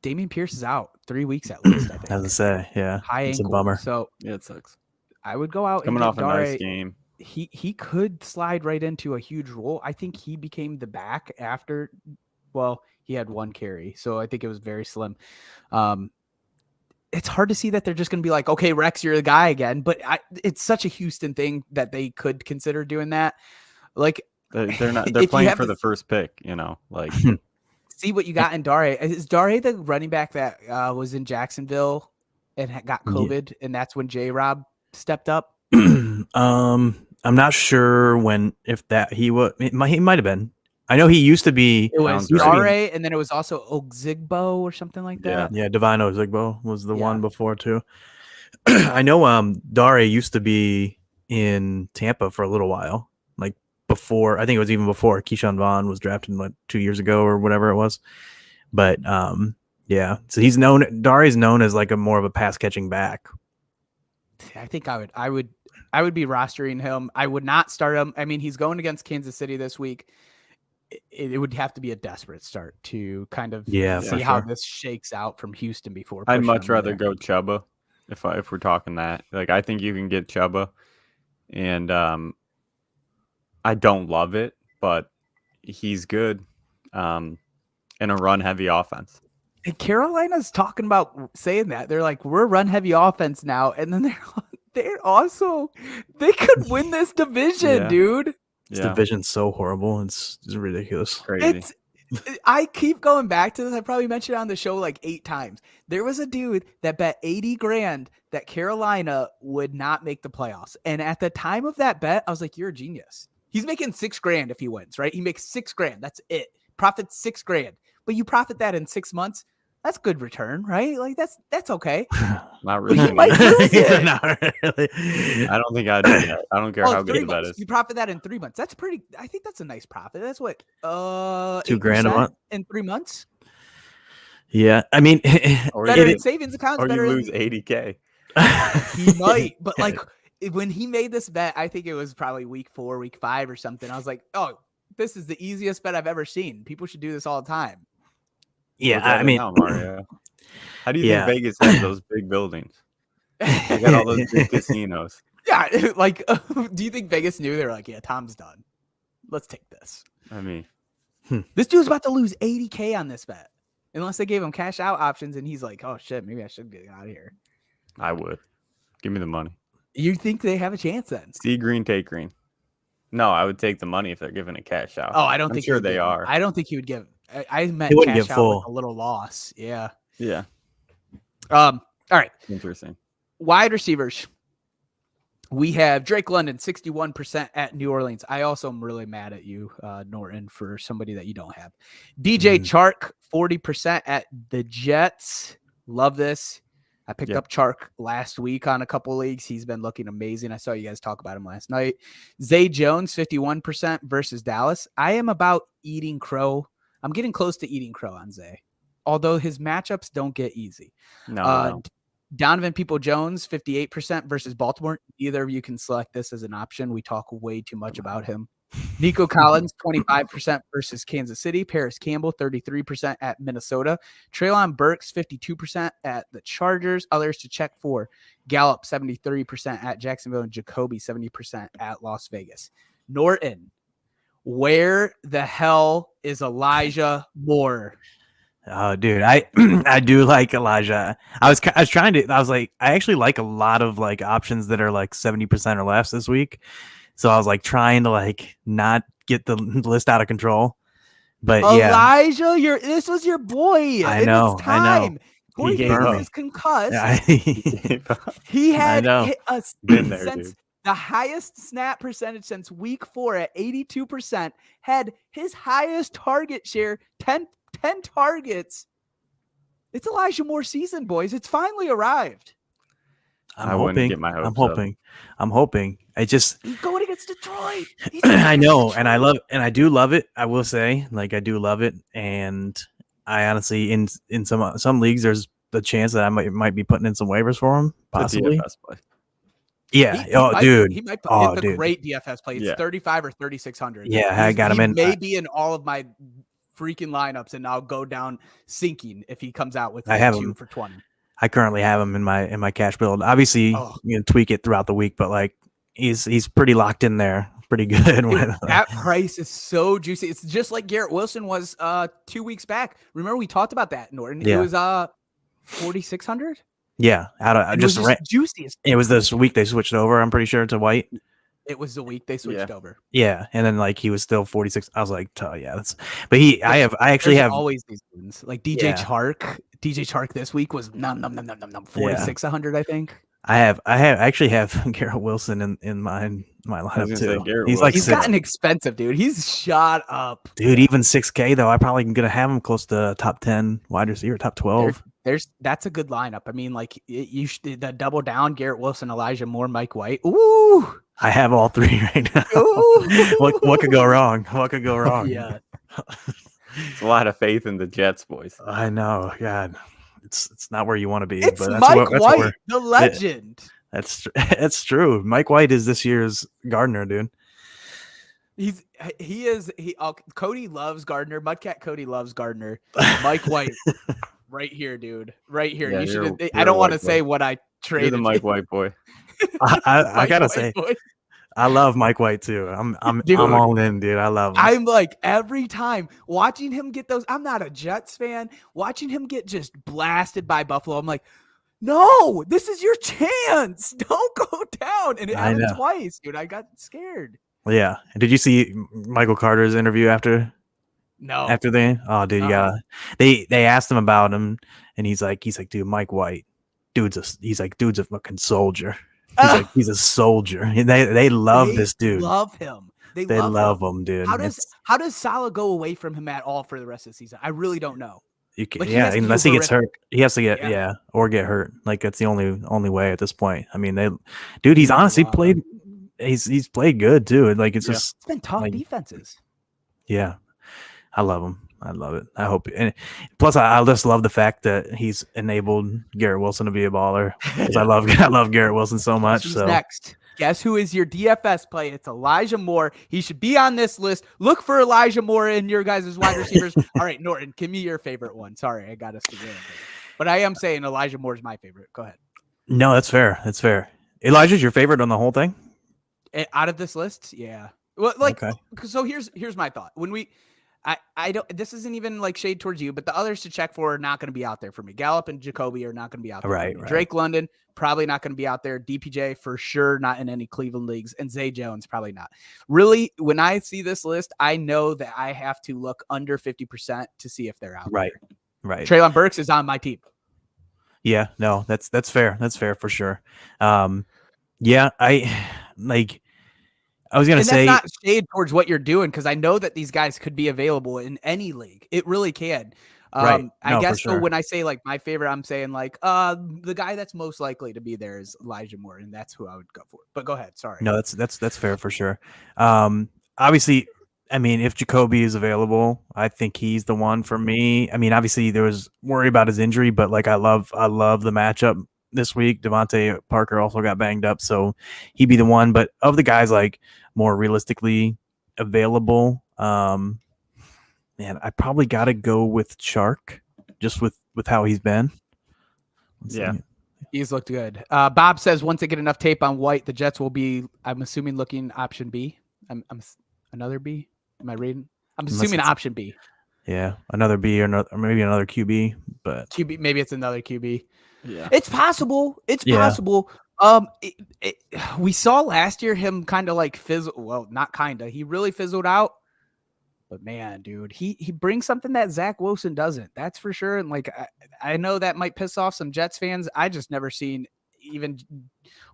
Damian Pierce is out 3 weeks at least, I think. As I say, high it's ankle. a bummer. So it sucks. I would go out coming and off a Dare. nice game. He could slide right into a huge role. I think he became the back after. Well, He had 1 carry. So I think it was very slim. It's hard to see that they're just going to be like, okay, Rex, you're the guy again. But it's such a Houston thing that they could consider doing that. Like, they're not. They're playing for the first pick. Like see what you got in Dare. Is Dare the running back that was in Jacksonville and got COVID, and that's when J-Rob stepped up? I'm not sure he might have been. I know he used to be. It was Dare, and then it was also Ozigbo or something like that. Yeah, Divine Ozigbo was the one before too. I know Dare used to be in Tampa for a little while, like before. I think it was even before Keyshawn Vaughn was drafted 2 years ago or whatever it was. But yeah, so he's known. Dare is known as like more of a pass catching back. I think I would be rostering him. I would not start him. I mean, he's going against Kansas City this week. It would have to be a desperate start to kind of see how this shakes out from Houston before. I'd much rather go Chuba if we're talking that. Like, I think you can get Chuba, and I don't love it, but he's good in a run-heavy offense. And Carolina's talking about saying that. They're like, we're a run-heavy offense now, and then they're also they could win this division, dude. This division's so horrible. It's ridiculous. Crazy. I keep going back to this. I probably mentioned it on the show like 8 times. There was a dude that bet $80,000 that Carolina would not make the playoffs. And at the time of that bet, I was like, you're a genius. He's making $6,000 if he wins, right? He makes $6,000. That's it. Profits $6,000. But you profit that in 6 months. That's good return, right? Like that's okay. Not really. He might lose it. Not really. I don't think I do that. I don't care how good the bet is. You profit that in 3 months. That's pretty. I think that's a nice profit. That's what $2,000 a month in 3 months. Yeah, I mean, better in savings accounts. Or better you lose $80,000. He might, but like when he made this bet, I think it was probably week 4, week 5, or something. I was like, oh, this is the easiest bet I've ever seen. People should do this all the time. Yeah, I mean, now, Mario. How do you think Vegas has those big buildings? They got all those big casinos. Yeah, like, do you think Vegas knew? They were like, yeah, Tom's done. Let's take this. I mean, this dude's about to lose $80,000 on this bet, unless they gave him cash out options, and he's like, oh shit, maybe I should get out of here. I would. Give me the money. You think they have a chance then? See green, take green. No, I would take the money if they're giving a cash out. Oh, I don't think sure they are. I don't think he would give. I meant cash out with a little loss. Yeah. Yeah. All right. Interesting. Wide receivers. We have Drake London, 61% at New Orleans. I also am really mad at you, Norton, for somebody that you don't have. DJ Chark, 40% at the Jets. Love this. I picked up Chark last week on a couple leagues. He's been looking amazing. I saw you guys talk about him last night. Zay Jones, 51% versus Dallas. I am about eating crow. I'm getting close to eating crow on Zay, although his matchups don't get easy. No. Donovan People-Jones, 58% versus Baltimore. Either of you can select this as an option. We talk way too much about him. Nico Collins, 25% versus Kansas City. Paris Campbell, 33% at Minnesota. Treylon Burks, 52% at the Chargers. Others to check for: Gallup, 73% at Jacksonville, and Jacoby, 70% at Las Vegas. Norton, where the hell is Elijah Moore? Oh, dude, I do like Elijah. I was like, I actually like a lot of like options that are like 70% or less this week. So I was like trying to like not get the list out of control. But Elijah, this was your boy. I know. Corey Davis is concussed. Yeah, he had the highest snap percentage since week 4 at 82%. Had his highest target share, 10 targets. It's Elijah Moore season, boys. It's finally arrived. I wouldn't get my hopes I'm hoping. I just he's going against Detroit. I know, and I do love it. I will say, like, I do love it, and I honestly, in some leagues, there's the chance that I might be putting in some waivers for him, possibly. Yeah. He might it's a great DFS play. It's 35 or 3,600. Yeah, I got him in. Maybe in all of my freaking lineups, and I'll go down sinking if he comes out with 2 for 20. I currently have him in my cash build. Obviously, you can tweak it throughout the week, but like he's pretty locked in there pretty good. Dude, that price is so juicy. It's just like Garrett Wilson was 2 weeks back. Remember we talked about that, Norton? Yeah. It was 4,600. Yeah, Just juicy. It was this week they switched over. I'm pretty sure to White. It was the week they switched over. Yeah, and then like he was still 46. I was like, oh yeah, that's. But I actually have always these ones like DJ Chark. DJ Chark this week was 4,600. I think. I actually have Garrett Wilson in my lineup too. He's gotten expensive, dude. He's shot up, dude. Even 6K though, I probably gonna have him close to top 10 wide receiver, top 12. That's a good lineup. I mean, like the double down: Garrett Wilson, Elijah Moore, Mike White. Ooh, I have all three right now. What could go wrong? What could go wrong? Yeah, it's a lot of faith in the Jets, boys. I know, God. It's not where you want to be. It's but that's Mike White, the legend. That's true. Mike White is this year's Gardner, dude. Cody loves Gardner. Mudcat Cody loves Gardner. Mike White, right here, dude. Right here. Yeah, you should. I don't want to say what I traded. You're the Mike White boy. I gotta say, I love Mike White too. I'm all in, dude. I love him. I'm like every time watching him get those. I'm not a Jets fan. Watching him get just blasted by Buffalo, I'm like, no, this is your chance. Don't go down. And it happened twice, dude. I got scared. Yeah. Did you see Michael Carter's interview after? No. After dude, you gotta. They asked him about him, and he's like, dude, Mike White, dude's a fucking soldier. He's a soldier. And they love this dude. Love him. They love him, dude. How does Salah go away from him at all for the rest of the season? I really don't know. You can, unless he gets hurt. He has to get or get hurt. Like that's the only way at this point. I mean, he's honestly played. He's played good too. Like it's been tough defenses. Yeah, I love him. I love it. I hope. And plus, I just love the fact that he's enabled Garrett Wilson to be a baller. Because I love Garrett Wilson so much. Who's next? Guess who is your DFS play? It's Elijah Moore. He should be on this list. Look for Elijah Moore in your guys' wide receivers. All right, Norton, give me your favorite one. Sorry, I got us to win. But I am saying Elijah Moore is my favorite. Go ahead. No, that's fair. That's fair. Elijah's your favorite on the whole thing? Out of this list? Yeah. Well, so here's my thought. When I don't. This isn't even like shade towards you, but the others to check for are not going to be out there for me. Gallup and Jacoby are not going to be out there. Right. Drake London probably not going to be out there. DPJ for sure not in any Cleveland leagues, and Zay Jones probably not. Really, when I see this list, I know that I have to look under 50% to see if they're out. Right. There. Right. Treylon Burks is on my team. Yeah. No, that's fair. That's fair for sure. Yeah. I was going to say that's not shade towards what you're doing because I know that these guys could be available in any league. It really can. Right. I guess so when I say like my favorite, I'm saying like the guy that's most likely to be there is Elijah Moore, and that's who I would go for. But go ahead. Sorry. No, that's fair for sure. Obviously, I mean, if Jacoby is available, I think he's the one for me. I mean, obviously there was worry about his injury, but like I love the matchup this week. Devontae Parker also got banged up, so he'd be the one. But of the guys like more realistically available, man, I probably got to go with Chark just with how he's been. He's looked good. Bob says once they get enough tape on White, the Jets will be, I'm assuming, looking option B. I'm another B. Am I reading? I'm assuming option B. Yeah, another B or maybe another QB, but QB, maybe it's another QB. Yeah, it's possible. It's possible. We saw last year him kind of like fizzle. Well, not kind of. He really fizzled out. But man, dude, he brings something that Zach Wilson doesn't. That's for sure. And like I know that might piss off some Jets fans. I just never seen even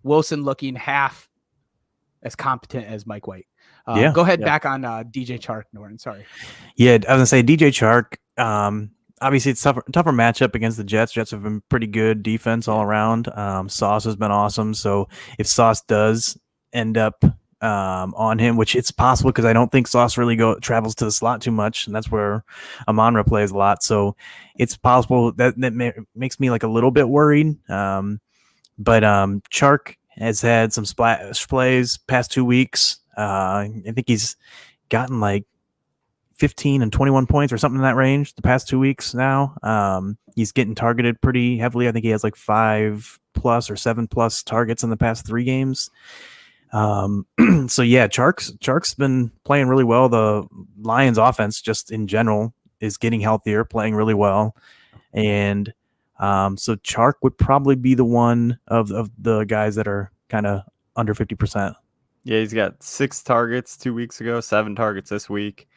Wilson looking half as competent as Mike White. Go ahead back on DJ Chark, Norton. Sorry. Yeah, I was gonna say DJ Chark. Obviously, it's tougher matchup against the Jets. Jets have been pretty good defense all around. Sauce has been awesome. So if Sauce does end up on him, which it's possible because I don't think Sauce really travels to the slot too much, and that's where Amon-Ra plays a lot. So it's possible that makes me like a little bit worried. But Chark has had some splash plays past 2 weeks. I think he's gotten like 15 and 21 points or something in that range the past 2 weeks now. He's getting targeted pretty heavily. I think he has like 5+ or 7+ targets in the past 3 games. So yeah, Chark's been playing really well. The Lions offense just in general is getting healthier, playing really well. And so Chark would probably be the one of the guys that are kind of under 50%. Yeah, he's got 6 targets 2 weeks ago, 7 targets this week,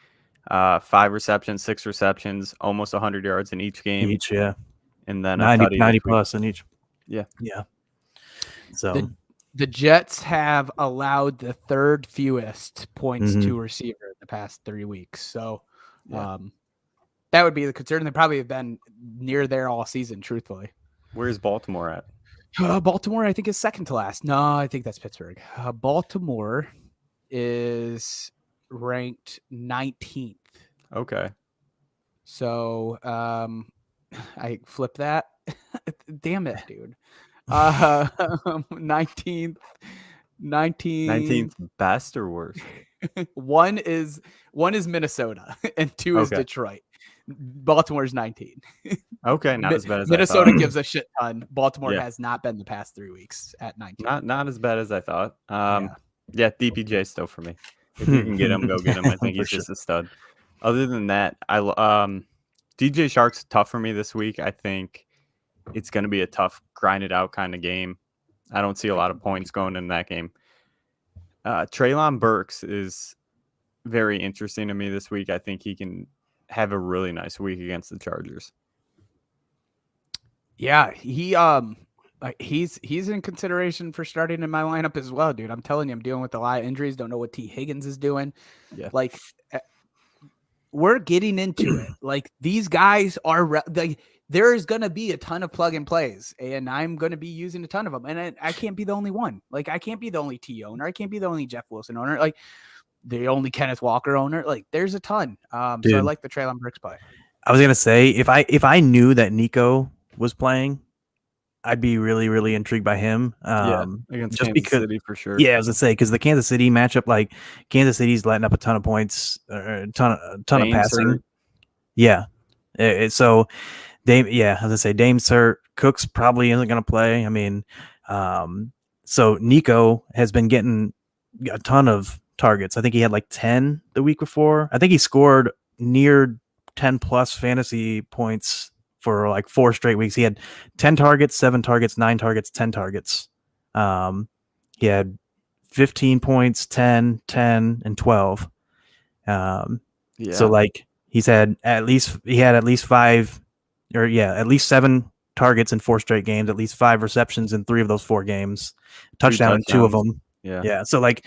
5 receptions, 6 receptions, almost 100 yards in each game. Yeah. And then 90 plus in each. Yeah. Yeah. So the Jets have allowed the 3rd fewest points to a receiver in the past 3 weeks. So that would be the concern. They probably have been near there all season, truthfully. Where's Baltimore at? Baltimore, I think, is second to last. No, I think that's Pittsburgh. Baltimore is ranked 19th. Okay. So I flip that. Damn it, dude. 19th 19th best or worst? one is Minnesota and 2 is Detroit. Baltimore's 19. Okay, not as bad as Minnesota I thought. gives a shit ton. Baltimore has not been the past 3 weeks at 19. Not as bad as I thought. Yeah, DPJ still for me. If you can get him, go get him. I think he's just a stud. Other than that, DJ Shark's tough for me this week. I think it's going to be a tough, grinded out kind of game. I don't see a lot of points going in that game. Treylon Burks is very interesting to me this week. I think he can have a really nice week against the Chargers. Yeah, he's in consideration for starting in my lineup as well, dude. I'm telling you, I'm dealing with a lot of injuries. Don't know what T. Higgins is doing. Yeah, like we're getting into it. Like these guys are there is going to be a ton of plug and plays, and I'm going to be using a ton of them. And I can't be the only one. Like I can't be the only T owner. I can't be the only Jeff Wilson owner. Like the only Kenneth Walker owner. Like there's a ton. So I like the Treylon Burks play. I was gonna say if I knew that Nico was playing, I'd be really, really intrigued by him. Against just Kansas City for sure. Yeah, I was gonna say because the Kansas City matchup, like Kansas City's letting up a ton of points, a ton of passing. Yeah, so Dame. Yeah, I was gonna say Dame's hurt. Cook's probably isn't gonna play. I mean, so Nico has been getting a ton of targets. I think he had like 10 the week before. I think he scored near 10 plus fantasy points for like 4 straight weeks. He had 10 targets, 7 targets, 9 targets, 10 targets. He had 15 points, 10, and 12. So like he had at least 5 or at least 7 targets in 4 straight games, at least 5 receptions in 3 of those 4 games, touchdown in 2 of them. Yeah. So like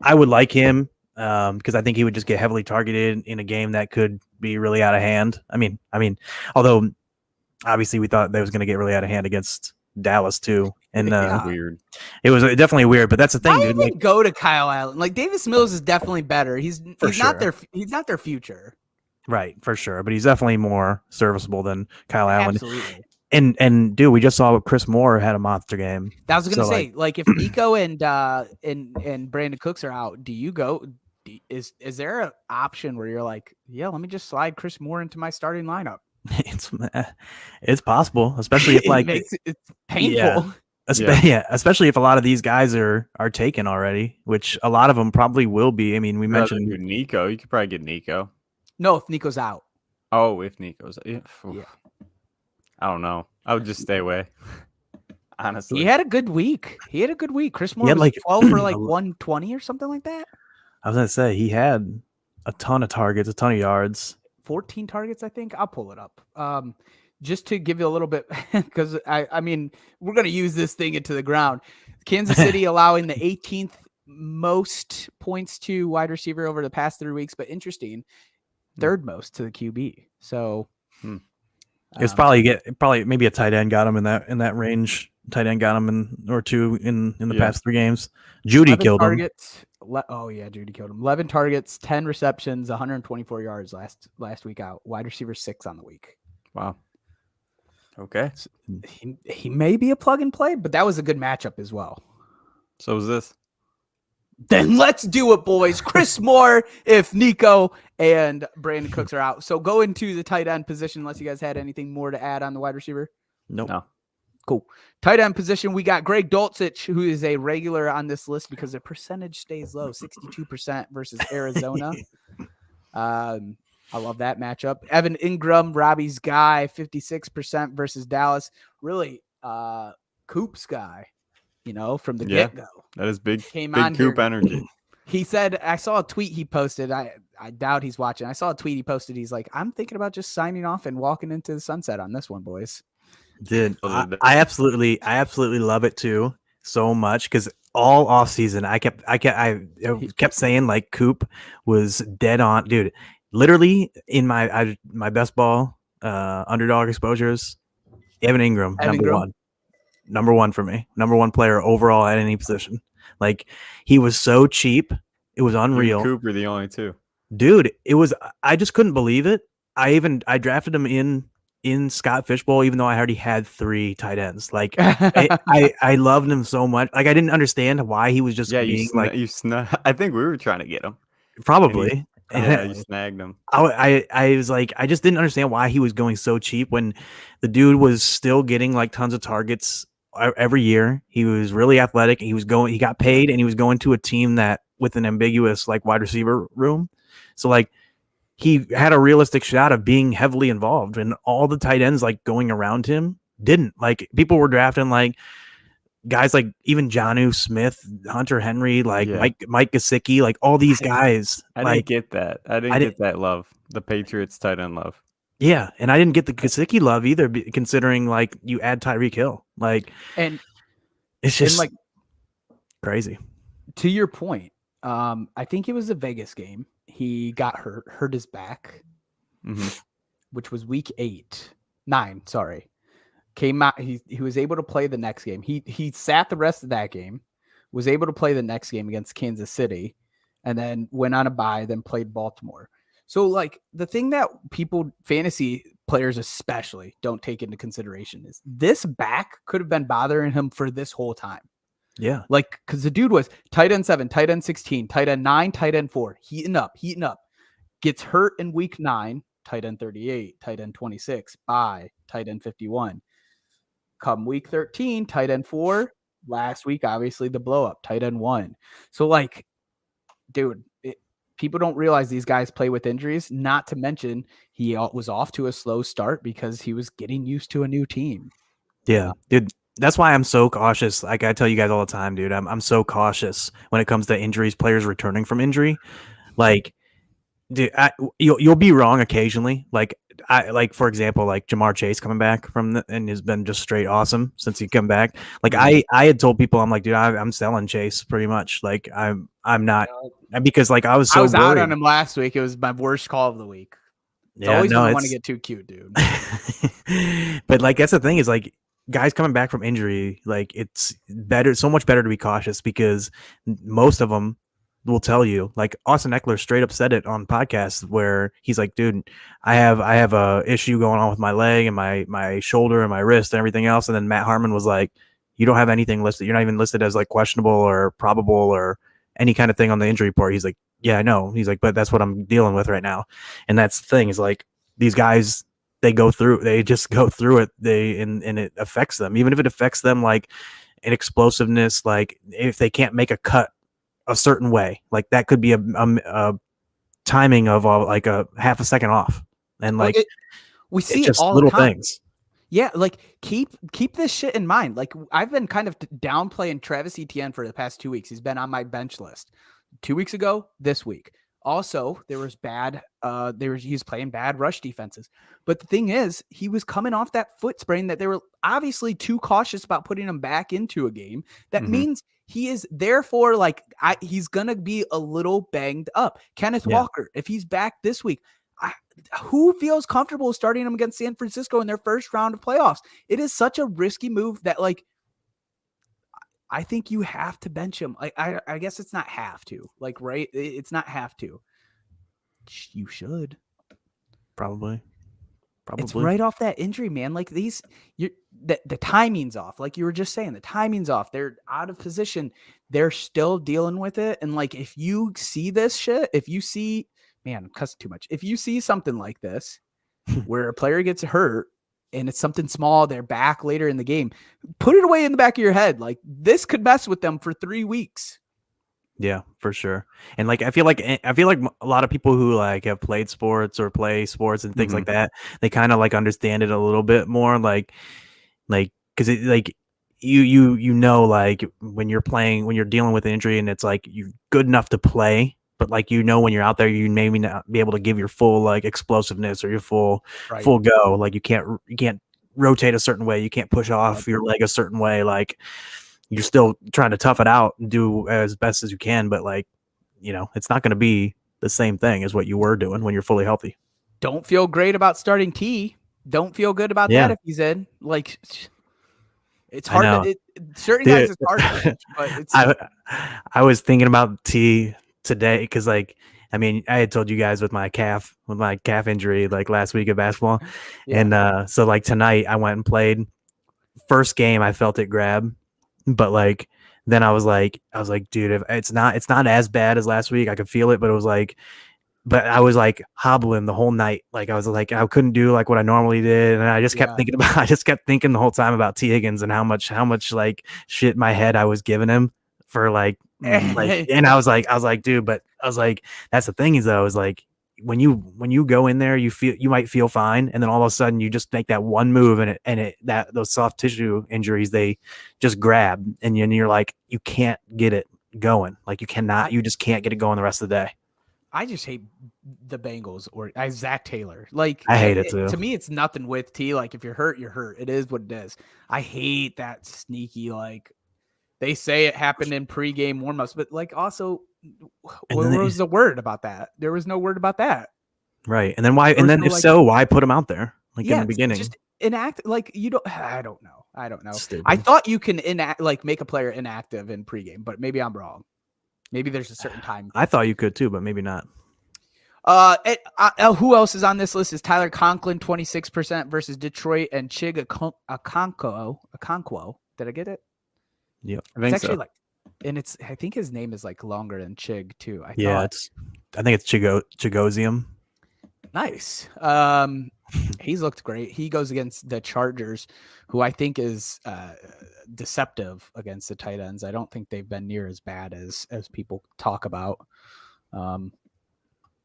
I would like him because I think he would just get heavily targeted in a game that could be really out of hand. I mean, although obviously we thought that was going to get really out of hand against Dallas too. And weird. It was definitely weird, but that's the thing. I even like, go to Kyle Allen. Like Davis Mills is definitely better. He's not their future. Right, for sure. But he's definitely more serviceable than Kyle Allen. Absolutely. And dude, we just saw Chris Moore had a monster game. I was gonna say, like if Nico and Brandon Cooks are out, do you go? Is there an option where you're like, yeah, let me just slide Chris Moore into my starting lineup? It's possible, especially if like it's painful. Especially if a lot of these guys are taken already, which a lot of them probably will be. I mean, we mentioned Nico. You could probably get Nico. No, if Nico's out. Oh, if Nico's out. Yeah. I don't know. I would just stay away. Honestly. He had a good week. Chris Moore was like 12 for like 120 or something like that. I was going to say he had a ton of targets, a ton of yards. 14 targets, I think. I'll pull it up. Just to give you a little bit, because I mean, we're going to use this thing into the ground. Kansas City allowing the 18th most points to wide receiver over the past 3 weeks, but interesting, 3rd most to the QB. So it's probably maybe a tight end got him in that range. Tight end got him in 2 in the past 3 games. Judy killed him. Judy killed him. 11 targets, 10 receptions, 124 yards last week out. Wide receiver 6 on the week. Wow. Okay. He may be a plug and play, but that was a good matchup as well. So is this. Then let's do it, boys. Chris Moore if Nico and Brandon Cooks are out. So go into the tight end position unless you guys had anything more to add on the wide receiver. Nope. No. Cool. Tight end position, we got Greg Dulcich, who is a regular on this list because the percentage stays low, 62% versus Arizona. I love that matchup. Evan Ingram, Robbie's guy, 56% versus Dallas. Really, Coop's guy, from the get-go. That is big on Coop here. energy. He said, I saw a tweet he posted. I doubt he's watching. I saw a tweet he posted. He's like, I'm thinking about just signing off and walking into the sunset on this one, boys. Dude, I absolutely love it too, so much, because all off season I kept saying like Coop was dead on, dude. Literally in my best ball underdog exposures, Evan Ingram, number one for me, number one player overall at any position. Like, he was so cheap, it was unreal. Cooper the only two, dude. It was, I just couldn't believe it. I drafted him in Scott Fishbowl, even though I already had 3 tight ends. Like, I loved him so much. Like, I didn't understand why he was just being I think we were trying to get him. Probably. You snagged him. I was like, I just didn't understand why he was going so cheap when the dude was still getting like tons of targets every year. He was really athletic. He got paid, and he was going to a team that with an ambiguous like wide receiver room. So like, he had a realistic shot of being heavily involved, and all the tight ends like going around him didn't. Like, people were drafting like guys like even Jonnu Smith, Hunter Henry, like Mike Gesicki, like all these guys. I didn't get that. I didn't get that love. The Patriots tight end love. Yeah, and I didn't get the Gesicki love either, considering like you add Tyreek Hill, like, and it's just like crazy. To your point, I think it was a Vegas game. He got hurt his back, which was week 9. Sorry, came out. He was able to play the next game. He sat the rest of that game, was able to play the next game against Kansas City, and then went on a bye. Then played Baltimore. So like, the thing that fantasy players especially, don't take into consideration is this back could have been bothering him for this whole time. Yeah. Like, because the dude was tight end 7, tight end 16, tight end 9, tight end 4, heating up, gets hurt in week 9, tight end 38, tight end 26, bye, tight end 51. Come week 13, tight end 4. Last week, obviously the blow up, tight end 1. So like, dude, people don't realize these guys play with injuries, not to mention he was off to a slow start because he was getting used to a new team. Yeah, dude. That's why I'm so cautious. Like, I tell you guys all the time, dude, I'm so cautious when it comes to injuries, players returning from injury. Like, dude, you'll be wrong occasionally. Like, for example, like Jamar Chase coming back and has been just straight awesome since he come back. Like, I had told people, I'm like, dude, I'm selling Chase pretty much. Like, I'm not, because like I was out on him last week. It was my worst call of the week. It's always when I want to get too cute, dude. But like, that's the thing, is like, guys coming back from injury, like, it's so much better to be cautious, because most of them will tell you, like Austin Eckler straight up said it on podcasts where he's like, dude, I have a issue going on with my leg and my shoulder and my wrist and everything else. And then Matt Harmon was like, you don't have anything listed. You're not even listed as like questionable or probable or any kind of thing on the injury report. He's like, yeah, I know. He's like, but that's what I'm dealing with right now. And that's the thing, is like, these guys, they just go through it. And it affects them, even if it affects them like in explosiveness. Like, if they can't make a cut a certain way, like that could be a timing of like a half a second off. And like, we see just all little the time. things. Yeah, like keep this shit in mind. Like, I've been kind of downplaying Travis Etienne for the past 2 weeks. He's been on my bench list 2 weeks ago, this week. Also, he was playing bad rush defenses. But the thing is, he was coming off that foot sprain that they were obviously too cautious about putting him back into a game. That means he is therefore like, he's going to be a little banged up. Kenneth Walker, if he's back this week, who feels comfortable starting him against San Francisco in their first round of playoffs? It is such a risky move that, like, I think you have to bench him. Like, I guess it's not have to, like, right? It's not have to. You should probably. It's right off that injury, man. Like, the timing's off. Like you were just saying, the timing's off. They're out of position. They're still dealing with it. And like, if you see this shit, man, I'm cussing too much. If you see something like this where a player gets hurt and it's something small, they're back later in the game. Put it away in the back of your head. Like, this could mess with them for 3 weeks. Yeah, for sure. And like I feel like a lot of people who like have played sports or play sports and things like that, they kind of like understand it a little bit more. Like because it like you know, like when you're dealing with injury and it's like you're good enough to play, but like when you're out there, you maybe not be able to give your full like explosiveness or your full go. Like you can't rotate a certain way, you can't push off your leg a certain way. Like you're still trying to tough it out and do as best as you can, but like, it's not going to be the same thing as what you were doing when you're fully healthy. Don't feel great about starting T. Don't feel good about that if he's in. Like, it's hard. Certain guys, it's hard to pitch, but it's. I was thinking about T today because, like, I mean, I had told you guys with my calf injury, like last week of basketball, and so like tonight I went and played. First game, I felt it grab. But like, then I was like, dude, if it's not as bad as last week. I could feel it, but I was like hobbling the whole night. Like I was like, I couldn't do like what I normally did. And I just kept thinking the whole time about T Higgins and how much like shit my head I was giving him for like, and I was like, dude, but I was like, that's the thing is though, is like, when you go in there, you might feel fine, and then all of a sudden you just make that one move, and those soft tissue injuries, they just grab, and you're like, you can't get it going. Like you just can't get it going the rest of the day. I just hate the Bengals or Zach Taylor. Like I hate it too. To me, it's nothing with T. Like if you're hurt, you're hurt. It is what it is. I hate that sneaky, like they say it happened in pregame warmups, but like also, where was the word about that? There was no word about that. Right. And then why? And then why put him out there? Like in the beginning, just enact. Like you don't. I don't know. I thought you can make a player inactive in pregame, but maybe I'm wrong. Maybe there's a certain time. I thought you could too, but maybe not. Who else is on this list? Is Tyler Conklin 26% versus Detroit and Chig Okonkwo. Did I get it? Yeah, I think it's actually and I think his name is like longer than Chig too. I think it's Chigosium. Nice. He's looked great. He goes against the Chargers, who I think is deceptive against the tight ends. I don't think they've been near as bad as people talk about.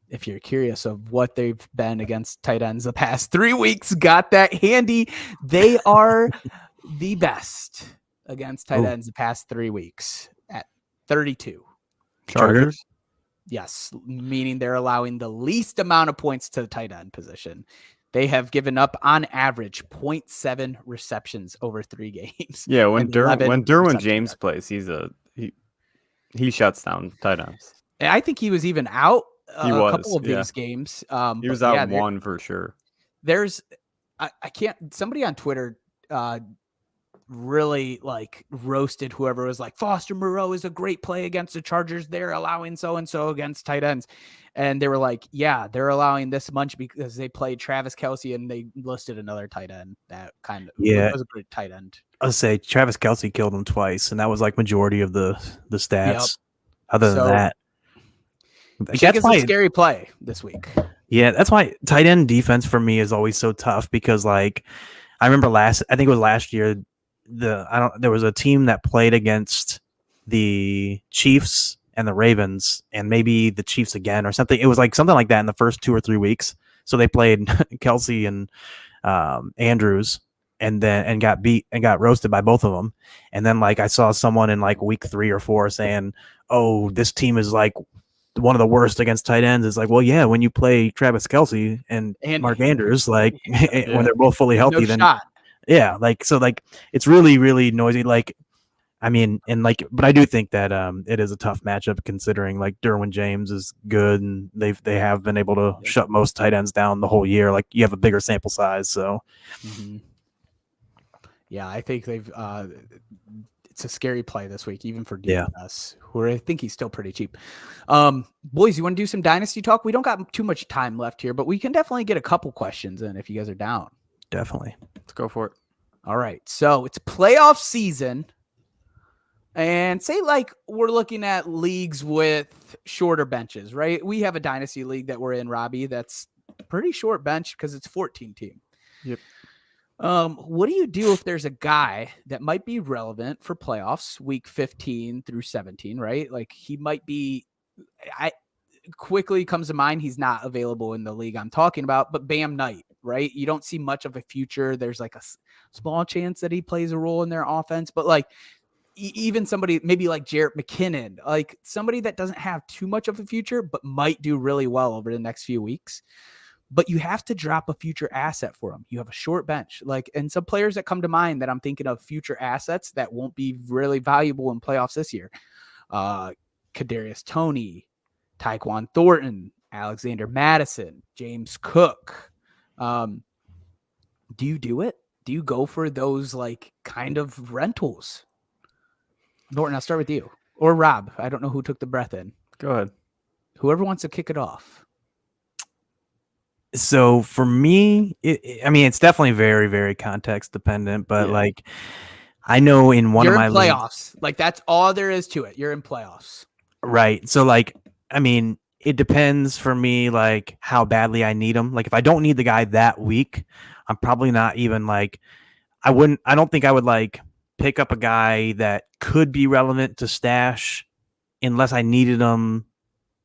If you're curious of what they've been against tight ends the past 3 weeks, got that handy. They are the best against tight ends the past 3 weeks at 32. Chargers? Yes, meaning they're allowing the least amount of points to the tight end position. They have given up on average 0.7 receptions over 3 games. Yeah, when Derwin James plays, he shuts down tight ends. And I think he was even out a couple of these games. He was out one for sure. There's somebody on Twitter really like roasted whoever was like, Foster Moreau is a great play against the Chargers. They're allowing so-and-so against tight ends. And they were like, yeah, they're allowing this much because they played Travis Kelce and they listed another tight end that kind of was a great tight end. I'll say Travis Kelce killed him twice, and that was like majority of the stats. Yep. Other than that, that's a scary play this week. Yeah, that's why tight end defense for me is always so tough because like I remember I think it was last year, there was a team that played against the Chiefs and the Ravens and maybe the Chiefs again or something. It was like something like that in the first 2 or 3 weeks. So they played Kelce and Andrews and got beat and got roasted by both of them. And then like I saw someone in like week 3 or 4 saying, "Oh, this team is like one of the worst against tight ends." It's like, well, yeah, when you play Travis Kelce and Mark Andrews, like when they're both fully healthy, then shot. Yeah, like so, like it's really, really noisy. Like, I mean, and like, but I do think that it is a tough matchup considering like Derwin James is good and they have been able to shut most tight ends down the whole year. Like, you have a bigger sample size, so. Mm-hmm. Yeah, I think they've. It's a scary play this week, even for DFS, who I think he's still pretty cheap. Boys, you want to do some Dynasty talk? We don't got too much time left here, but we can definitely get a couple questions in if you guys are down. Definitely. Let's go for it. All right. So it's playoff season. And say like we're looking at leagues with shorter benches, right? We have a Dynasty league that we're in, Robbie, that's pretty short bench because it's 14 team. Yep. What do you do if there's a guy that might be relevant for playoffs week 15 through 17, right? Like he might be, quickly comes to mind. He's not available in the league I'm talking about, but Bam Knight, right? You don't see much of a future. There's like a small chance that he plays a role in their offense, but like even somebody maybe like Jarrett McKinnon, like somebody that doesn't have too much of a future, but might do really well over the next few weeks. But you have to drop a future asset for them. You have a short bench, and some players that come to mind that I'm thinking of future assets that won't be really valuable in playoffs this year. Kadarius Toney, Tyquan Thornton, Alexander Madison, James Cook. Do you do it? Do you go for those like kind of rentals? Norton, I'll start with you. Or Rob. I don't know who took the breath in. Go ahead. Whoever wants to kick it off. So for me, it's definitely very, very context dependent, but like I know in one You're of my in playoffs. Like that's all there is to it. You're in playoffs. Right. So like, it depends for me, like how badly I need him. Like if I don't need the guy that week, I'm probably not even like, I don't think I would like pick up a guy that could be relevant to stash unless I needed him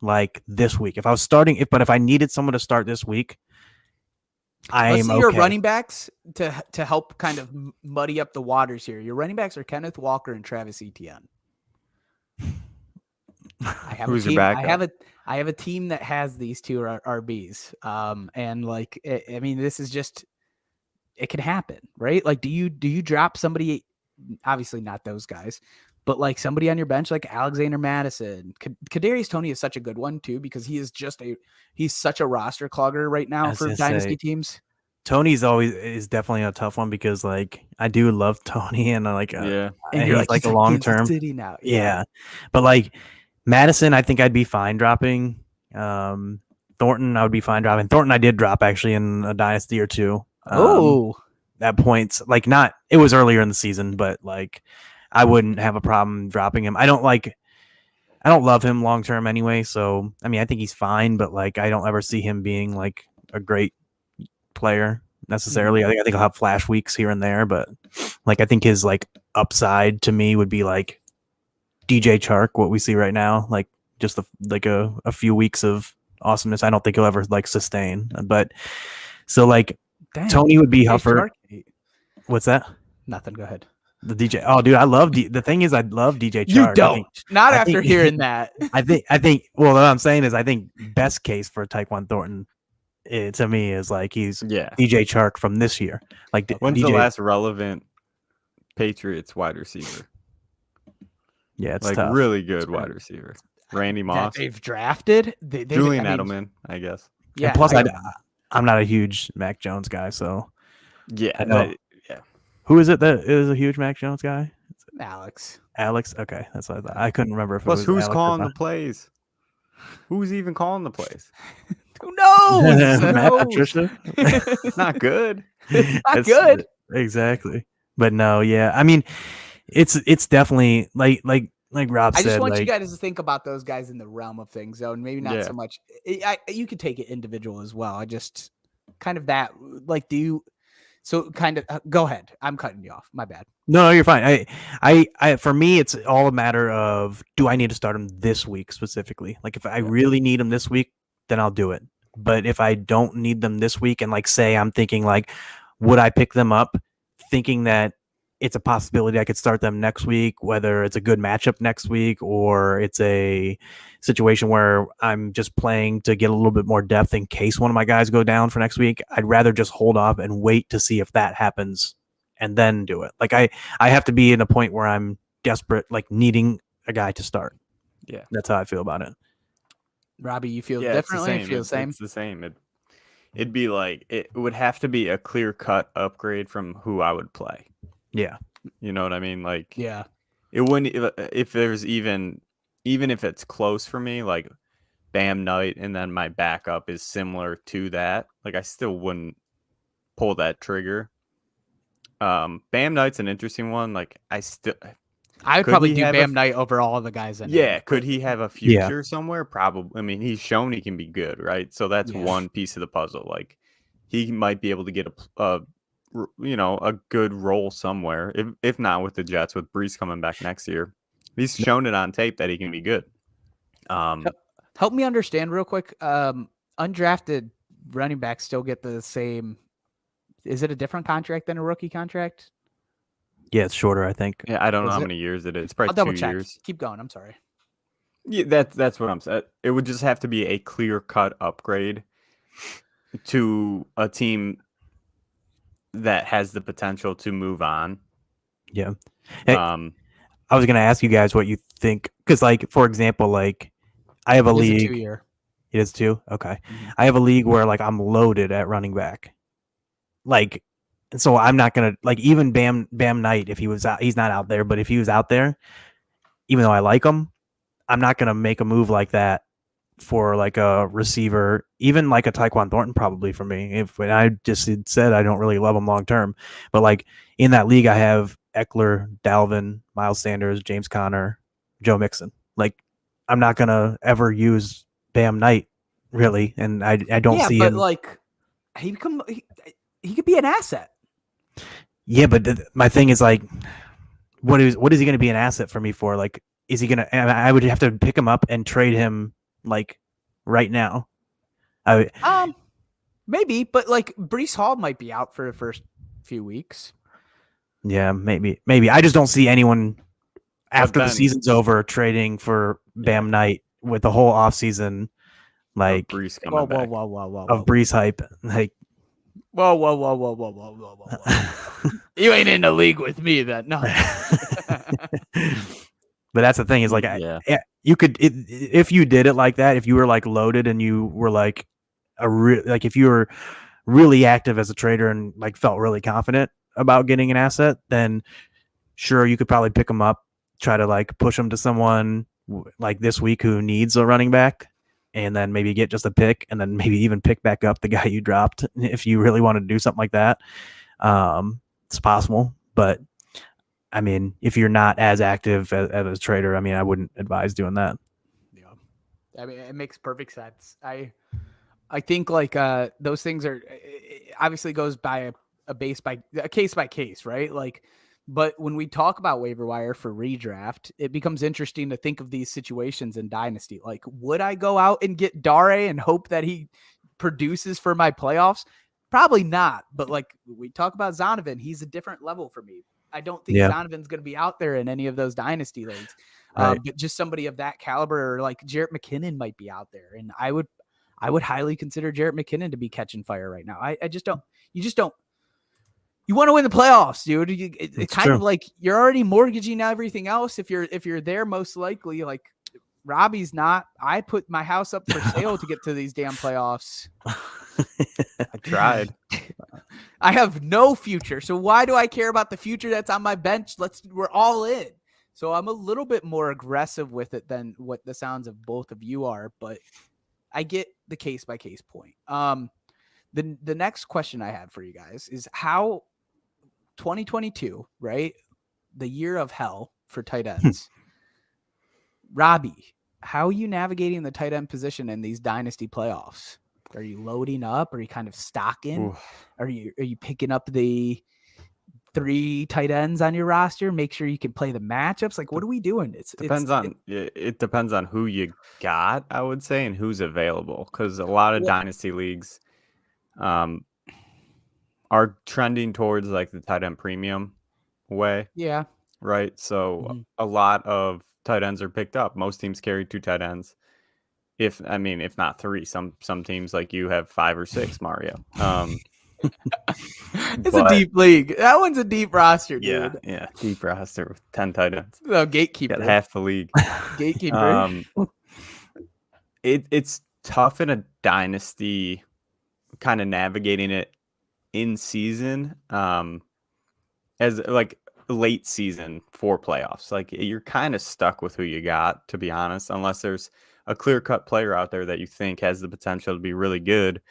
like this week. If I was starting, if I needed someone to start this week, Let's see your running backs to help kind of muddy up the waters here. Your running backs are Kenneth Walker and Travis Etienne. I have Who's a team, your backup? I have a team that has these two RBs. And like, this is just, it can happen, right? Like, do you drop somebody? Obviously not those guys, but like somebody on your bench, like Alexander Madison. Kadarius Toney is such a good one too, because he is he's such a roster clogger right now for dynasty teams. Tony's is definitely a tough one because like I do love Tony and and he's like a long term city now. Yeah. But like Madison, I think I'd be fine dropping. Thornton, I would be fine dropping. Thornton, I did drop actually in a dynasty or two. At points, like it was earlier in the season, but like I wouldn't have a problem dropping him. I don't love him long term anyway. So I think he's fine, but like I don't ever see him being like a great player necessarily. I think he'll have flash weeks here and there, but like I think his like upside to me would be like DJ Chark, what we see right now, like just a few weeks of awesomeness. I don't think he'll ever like sustain, but so like Tony would be Huffer. What's that? Nothing. Go ahead. The DJ. Oh, dude, I love the thing is I love DJ Chark. You don't. Not after hearing that. I think. Well, what I'm saying is I think best case for Tyquan Thornton, to me, is like he's DJ Chark from this year. Like when's the last relevant Patriots wide receiver? Yeah, it's like tough. Really good wide receiver. Randy Moss. That they've drafted. Julian Edelman, I guess. Yeah. And plus, I'm not a huge Mac Jones guy, so yeah. Who is it that is a huge Mac Jones guy? Alex. Okay, that's what I thought. I couldn't remember if Plus, it was who's Alex calling the plays? Who's even calling the plays? Who knows? Matt Patricia. It's not good. It's not good. Exactly. But no, yeah. It's definitely like Rob said. I just want you guys to think about those guys in the realm of things, though, and maybe not so much. You could take it individual as well. I just kind of that like so kind of go ahead. I'm cutting you off. My bad. No, you're fine. I for me, it's all a matter of do I need to start him this week specifically? Like if I really need him this week, then I'll do it. But if I don't need them this week, and like say I'm thinking like, would I pick them up, thinking that it's a possibility I could start them next week, whether it's a good matchup next week or it's a situation where I'm just playing to get a little bit more depth in case one of my guys go down for next week. I'd rather just hold off and wait to see if that happens and then do it. Like I have to be in a point where I'm desperate, like needing a guy to start. Yeah. That's how I feel about it. Robbie, you feel differently? You feel the same? It's the same. It'd be like, it would have to be a clear cut upgrade from who I would play. Yeah. You know what I mean? Like, yeah, it wouldn't, if there's even if it's close for me, like Bam Knight, and then my backup is similar to that, like I still wouldn't pull that trigger. Bam Knight's an interesting one. Like I would probably do Bam Knight over all of the guys in it. Could he have a future somewhere? Probably. He's shown he can be good, right? So that's one piece of the puzzle. Like he might be able to get a a good role somewhere. If not with the Jets, with Brees coming back next year, he's shown it on tape that he can be good. Help me understand real quick. Undrafted running backs still get the same. Is it a different contract than a rookie contract? Yeah, it's shorter, I think. Yeah, I don't know Is how it? many years it is. It's probably I'll double 2 check. years. Keep going. I'm sorry. Yeah, that's what I'm saying. It would just have to be a clear-cut upgrade to a team that has the potential to move on. Yeah. Hey, I was going to ask you guys what you think. Because, like, for example, like, I have a league. It's a 2-year. It is 2? Okay. Mm-hmm. I have a league where, like, I'm loaded at running back. Like, and so I'm not going to, like, even Bam Knight, if he was out, he's not out there, but if he was out there, even though I like him, I'm not going to make a move like that for like a receiver, even like a Tyquan Thornton probably for me. When I just said I don't really love him long term, but like in that league, I have Eckler, Dalvin, Miles Sanders, James Conner, Joe Mixon. Like I'm not going to ever use Bam Knight really. And I don't see him. Like he could be an asset. Yeah. But my thing is like, what is he going to be an asset for me for? Like, is he going to, I would have to pick him up and trade him like right now. Maybe, but like Breece Hall might be out for the first few weeks. Yeah, maybe. I just don't see anyone after the season's over trading for Bam Knight with the whole offseason like Breece coming back. Of Breece hype. Like whoa. You ain't in the league with me then. No. But that's the thing is like, you could, if you did it like that, if you were like loaded and you were like like if you were really active as a trader and like felt really confident about getting an asset, then sure, you could probably pick them up, try to like push them to someone like this week who needs a running back, and then maybe get just a pick, and then maybe even pick back up the guy you dropped if you really want to do something like that. It's possible, but I mean, if you're not as active as a trader, I mean, I wouldn't advise doing that. Yeah, I mean, it makes perfect sense. I think like those things are obviously goes by a case by case, right? Like, but when we talk about waiver wire for redraft, it becomes interesting to think of these situations in Dynasty. Like, would I go out and get Dare and hope that he produces for my playoffs? Probably not. But like we talk about Zonovan, he's a different level for me. I don't think Zonovan's going to be out there in any of those Dynasty leagues. Right. But just somebody of that caliber, like Jarrett McKinnon might be out there. And I would highly consider Jarrett McKinnon to be catching fire right now. I just don't. You want to win the playoffs, dude. It's kind of like you're already mortgaging everything else. If you're there, most likely, like Robbie's not. I put my house up for sale to get to these damn playoffs. I tried. I have no future. So why do I care about the future that's on my bench? We're all in. So I'm a little bit more aggressive with it than what the sounds of both of you are, but I get the case by case point. The next question I have for you guys is how 2022, right? The year of hell for tight ends. Robbie, how are you navigating the tight end position in these dynasty playoffs? Are you loading up? Are you kind of stocking? Ooh. Are you picking up the 3 tight ends on your roster? Make sure you can play the matchups. Like, what are we doing? It depends on who you got, I would say, and who's available. Because a lot of dynasty leagues are trending towards like the tight end premium way. Yeah. Right. So a lot of tight ends are picked up. Most teams carry 2 tight ends. If not 3, some teams like you have 5 or 6, Mario. It's a deep league. That one's a deep roster, dude. Yeah, deep roster with 10 tight ends. Oh, gatekeeper. Got half the league. Gatekeeper. It's tough in a dynasty, kind of navigating it in season, as like late season for playoffs. Like you're kind of stuck with who you got, to be honest, unless there's a clear-cut player out there that you think has the potential to be really good.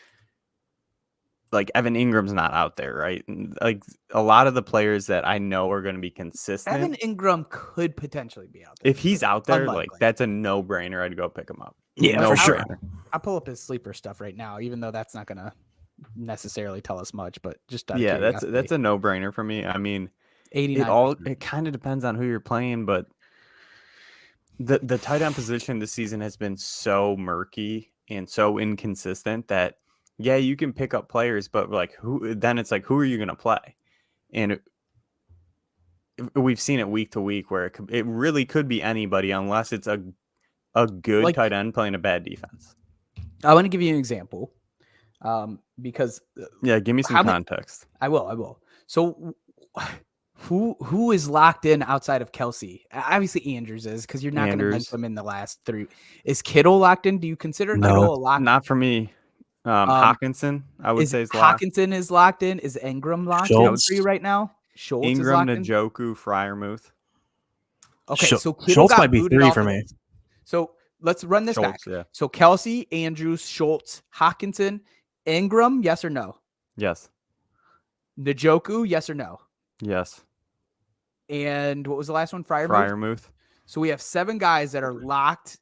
Like Evan Ingram's not out there, right? Like a lot of the players that I know are going to be consistent. Evan Ingram could potentially be out there. If he's out there, like that's a no-brainer. I'd go pick him up. Yeah, for sure. I'll pull up his sleeper stuff right now, even though that's not going to necessarily tell us much, but just Yeah, that's a no-brainer for me. I mean, 89. it kind of depends on who you're playing, but the tight end position this season has been so murky and so inconsistent that yeah, you can pick up players, but like who are you going to play? And we've seen it week to week where it really could be anybody unless it's a good tight end playing a bad defense. I want to give you an example. Because give me some context. I will. So who is locked in outside of Kelsey? Obviously Andrews is, because you're not going to bench him in the last 3. Is Kittle locked in? Do you consider Kittle a lock? Not for me. Hawkinson, I would say, is locked. Hawkinson is locked in. Is Ingram locked in for you right now? Schultz Ingram, is locked Njoku, Freiermuth. Okay, so Schultz might be 3 for me. So let's run this back. Yeah. So Kelsey, Andrews, Schultz, Hawkinson, Ingram, yes or no? Yes. Njoku, yes or no? Yes. And what was the last one? Freiermuth? Freiermuth. So we have 7 guys that are locked,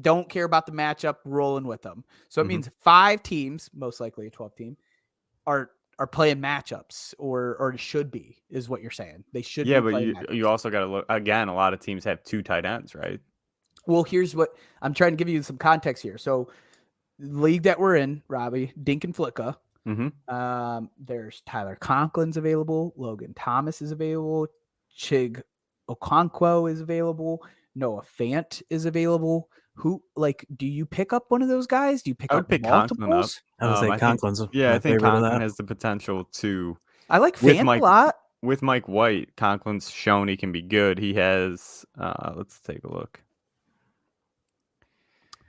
don't care about the matchup, rolling with them. So it means 5 teams, most likely a 12 team, are playing matchups or should be, is what you're saying. They should be playing matchups. You also got to look, again, a lot of teams have 2 tight ends, right? Well, here's what I'm trying to give you some context here. So the league that we're in, Robbie, Dink and Flicka, there's Tyler Conklin's available. Logan Thomas is available. Chig Okonkwo is available. Noah Fant is available. Do you pick up one of those guys? Do you pick up multiples? I would say Conklin's. I think Conklin has the potential to. I like Fant a lot. With Mike White, Conklin's shown he can be good. He has. Let's take a look.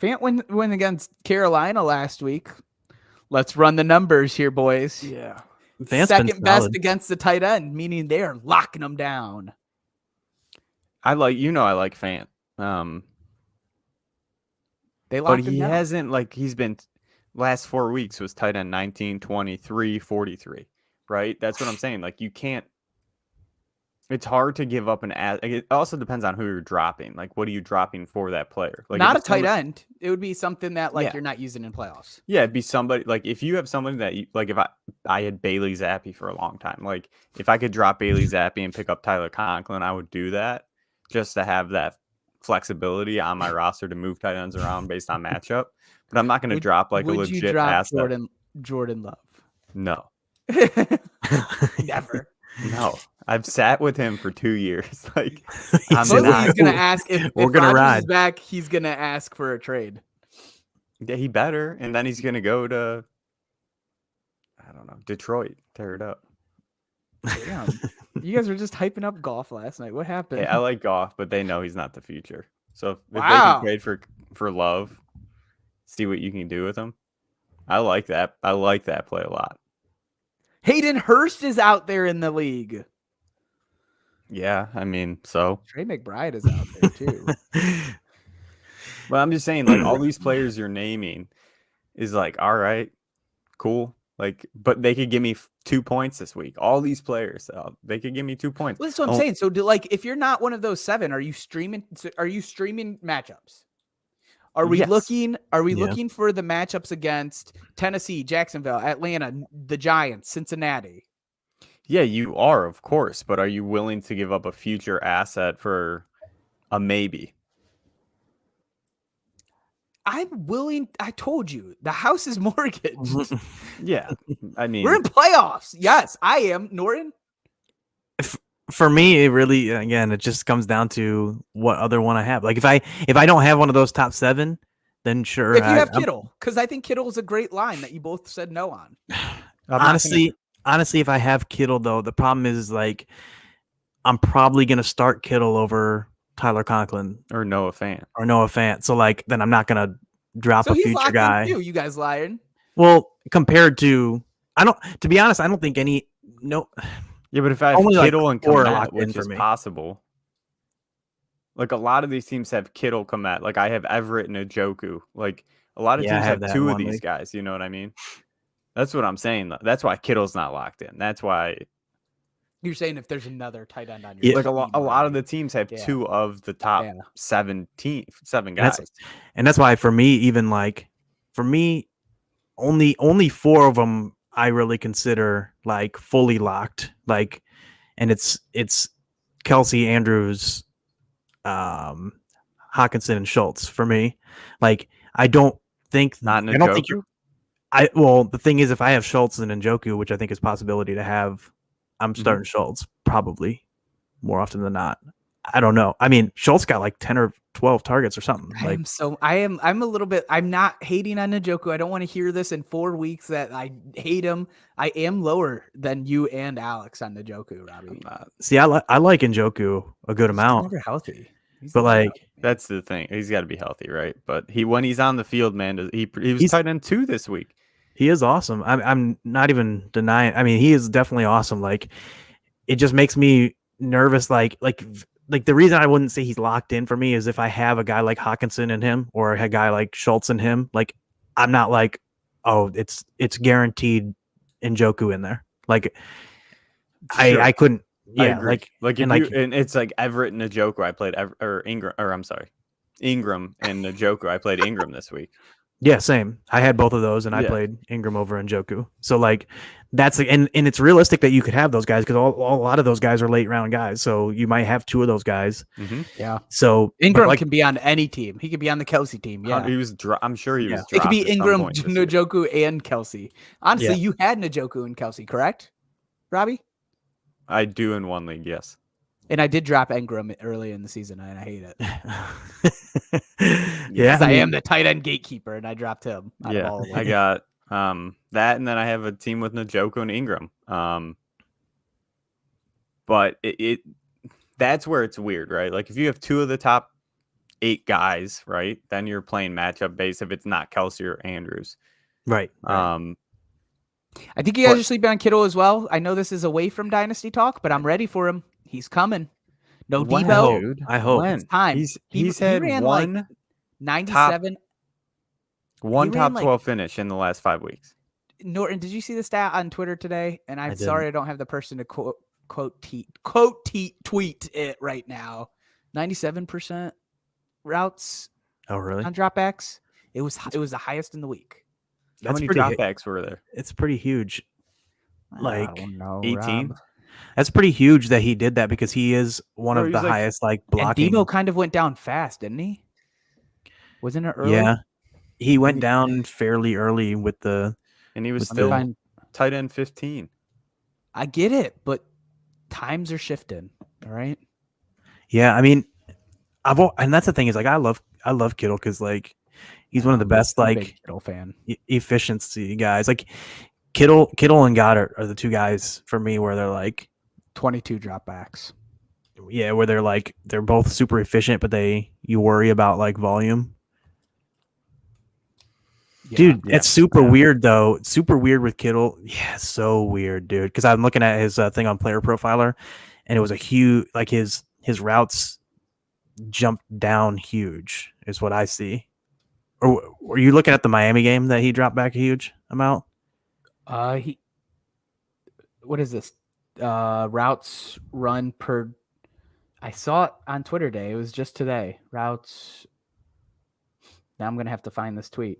Fant win against Carolina last week. Let's run the numbers here, boys. Yeah. Fant's second best against the tight end, meaning they are locking them down. I like Fant. But he hasn't, he's been last 4 weeks was tight end 19, 23, 43, right? That's what I'm saying. Like, you can't, it's hard to give up it also depends on who you're dropping. Like, what are you dropping for that player? Like, not a tight end. It would be something that you're not using in playoffs. Yeah, it'd be somebody, like, if you have somebody that if I had Bailey Zappi for a long time, like, if I could drop Bailey Zappi and pick up Tyler Conklin, I would do that just to have that flexibility on my roster to move tight ends around based on matchup. But I'm not going to drop a legit Would you drop asset. Jordan Love? No. Never. No. I've sat with him for 2 years. Like, he's going to ask if Rodgers is back, he's going to ask for a trade. Yeah, he better. And then he's going to go to, I don't know, Detroit. Tear it up. Damn. You guys were just hyping up Goff last night. What happened? Hey, I like Goff, but they know he's not the future. So if they can trade for Love, see what you can do with him. I like that. I like that play a lot. Hayden Hurst is out there in the league. Yeah, I mean, so Trey McBride is out there too. Well, I'm just saying, all these players you're naming is all right, cool. But they could give me 2 points this week. All these players, they could give me 2 points. Well, that's what I'm saying. So, if you're not one of those 7, are you streaming? Are you streaming matchups? Are we looking? Are we looking for the matchups against Tennessee, Jacksonville, Atlanta, the Giants, Cincinnati? Yeah, you are, of course. But are you willing to give up a future asset for a maybe? I'm willing. I told you the house is mortgaged. Yeah, I mean, we're in playoffs. Yes, I am. Norton. For me, it really, again, it just comes down to what other one I have. Like, if I don't have one of those top 7, then sure. If you have Kittle, because I think Kittle is a great line that you both said no on. Honestly, if I have Kittle, though, the problem is I'm probably gonna start Kittle over Tyler Conklin or Noah Fant. So then I'm not gonna drop a future guy. You guys lying. Well, compared to to be honest, I don't think Yeah, but if I have Kittle and Komet, which is possible, a lot of these teams have Kittle, Komet. I have Everett and Njoku. A lot of teams have 2 of these guys. You know what I mean? That's what I'm saying. That's why Kittle's not locked in. That's why. You're saying if there's another tight end on your team. A lot of the teams have 2 of the top 7 guys. And that's why for me, even only 4 of them I really consider like fully locked, like, and it's Kelsey, Andrews, Hawkinson, and Schultz for me. Like, I don't think Njoku? well, the thing is, if I have Schultz and Njoku, which I think is a possibility to have, I'm starting Schultz probably more often than not. I don't know. I mean, Schultz got like 10 or 12 targets or something. I'm a little bit, I'm not hating on Njoku. I don't want to hear this in 4 weeks that I hate him. I am lower than you and Alex on Njoku, Robbie. See, I like Njoku a good amount. Never healthy. But like, that's the thing. He's got to be healthy, right? But when he's on the field, man, he was tight end 2 this week. He is awesome. I'm not even denying. I mean, he is definitely awesome. Like, it just makes me nervous. Like the reason I wouldn't say he's locked in for me is if I have a guy like Hawkinson in him or a guy like Schultz in him, like, I'm not like, oh, it's guaranteed Njoku in there. Like, sure. I couldn't. Yeah, like and it's like Everett and Njoku. I played Ingram and Njoku. I played Ingram this week. Yeah, same. I had both of those, and I played Ingram over Njoku. So like, that's and it's realistic that you could have those guys because a lot of those guys are late round guys. So you might have 2 of those guys. Mm-hmm. Yeah. So Ingram can be on any team. He could be on the Kelsey team. Yeah, I'm sure he was. It could be Ingram, Njoku, and Kelsey. Honestly, you had Njoku and Kelsey, correct, Robbie? I do in 1 league, yes. And I did drop Ingram early in the season, and I hate it. Yeah, I am the tight end gatekeeper, and I dropped him. I got that, and then I have a team with Njoku and Ingram. But that's where it's weird, right? Like if you have 2 of the top 8 guys, right, then you're playing matchup base if it's not Kelsey or Andrews, right? I think you guys are sleeping on Kittle as well. I know this is away from Dynasty talk, but I'm ready for him. He's coming. No Debo. I hope. It's time. He's had ran one like 97. Top 12 finish in the last 5 weeks. Norton, did you see the stat on Twitter today? And I'm sorry I don't have the person to tweet it right now. 97% routes. Oh, really? On dropbacks. It was the highest in the week. How many dropbacks were there? It's pretty huge. Like 18. That's pretty huge that he did that because he is one of the highest blocking. And Debo kind of went down fast, didn't he? Wasn't it early? Yeah, he went down fairly early with and he was still tight end 15. I get it, but times are shifting. All right. Yeah, I mean, and that's the thing is like I love Kittle because like he's one of the best Kittle fan efficiency guys. Like Kittle and Goddard are the 2 guys for me where they're like 22 dropbacks. Yeah, where they're both super efficient, but you worry about like volume. Yeah, dude, it's super weird though. It's super weird with Kittle. Yeah, so weird, dude. Because I'm looking at his thing on Player Profiler, and it was a huge like his routes jumped down huge is what I see. Or were you looking at the Miami game that he dropped back a huge amount? What is this? Routes run per. I saw it on Twitter Day. It was just today. Routes. Now I'm gonna have to find this tweet.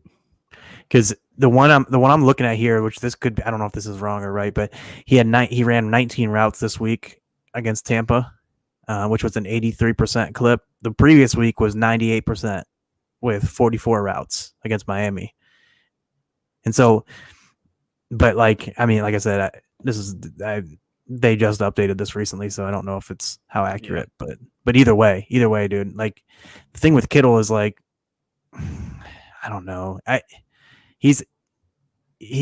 Because the one I'm looking at here, which this could be, I don't know if this is wrong or right, but he ran 19 routes this week against Tampa, which was an 83% clip. The previous week was 98% with 44 routes against Miami. And so, but like, I mean, like I said, they just updated this recently, so I don't know if it's how accurate, but either way, dude, like the thing with Kittle is like, I don't know. He's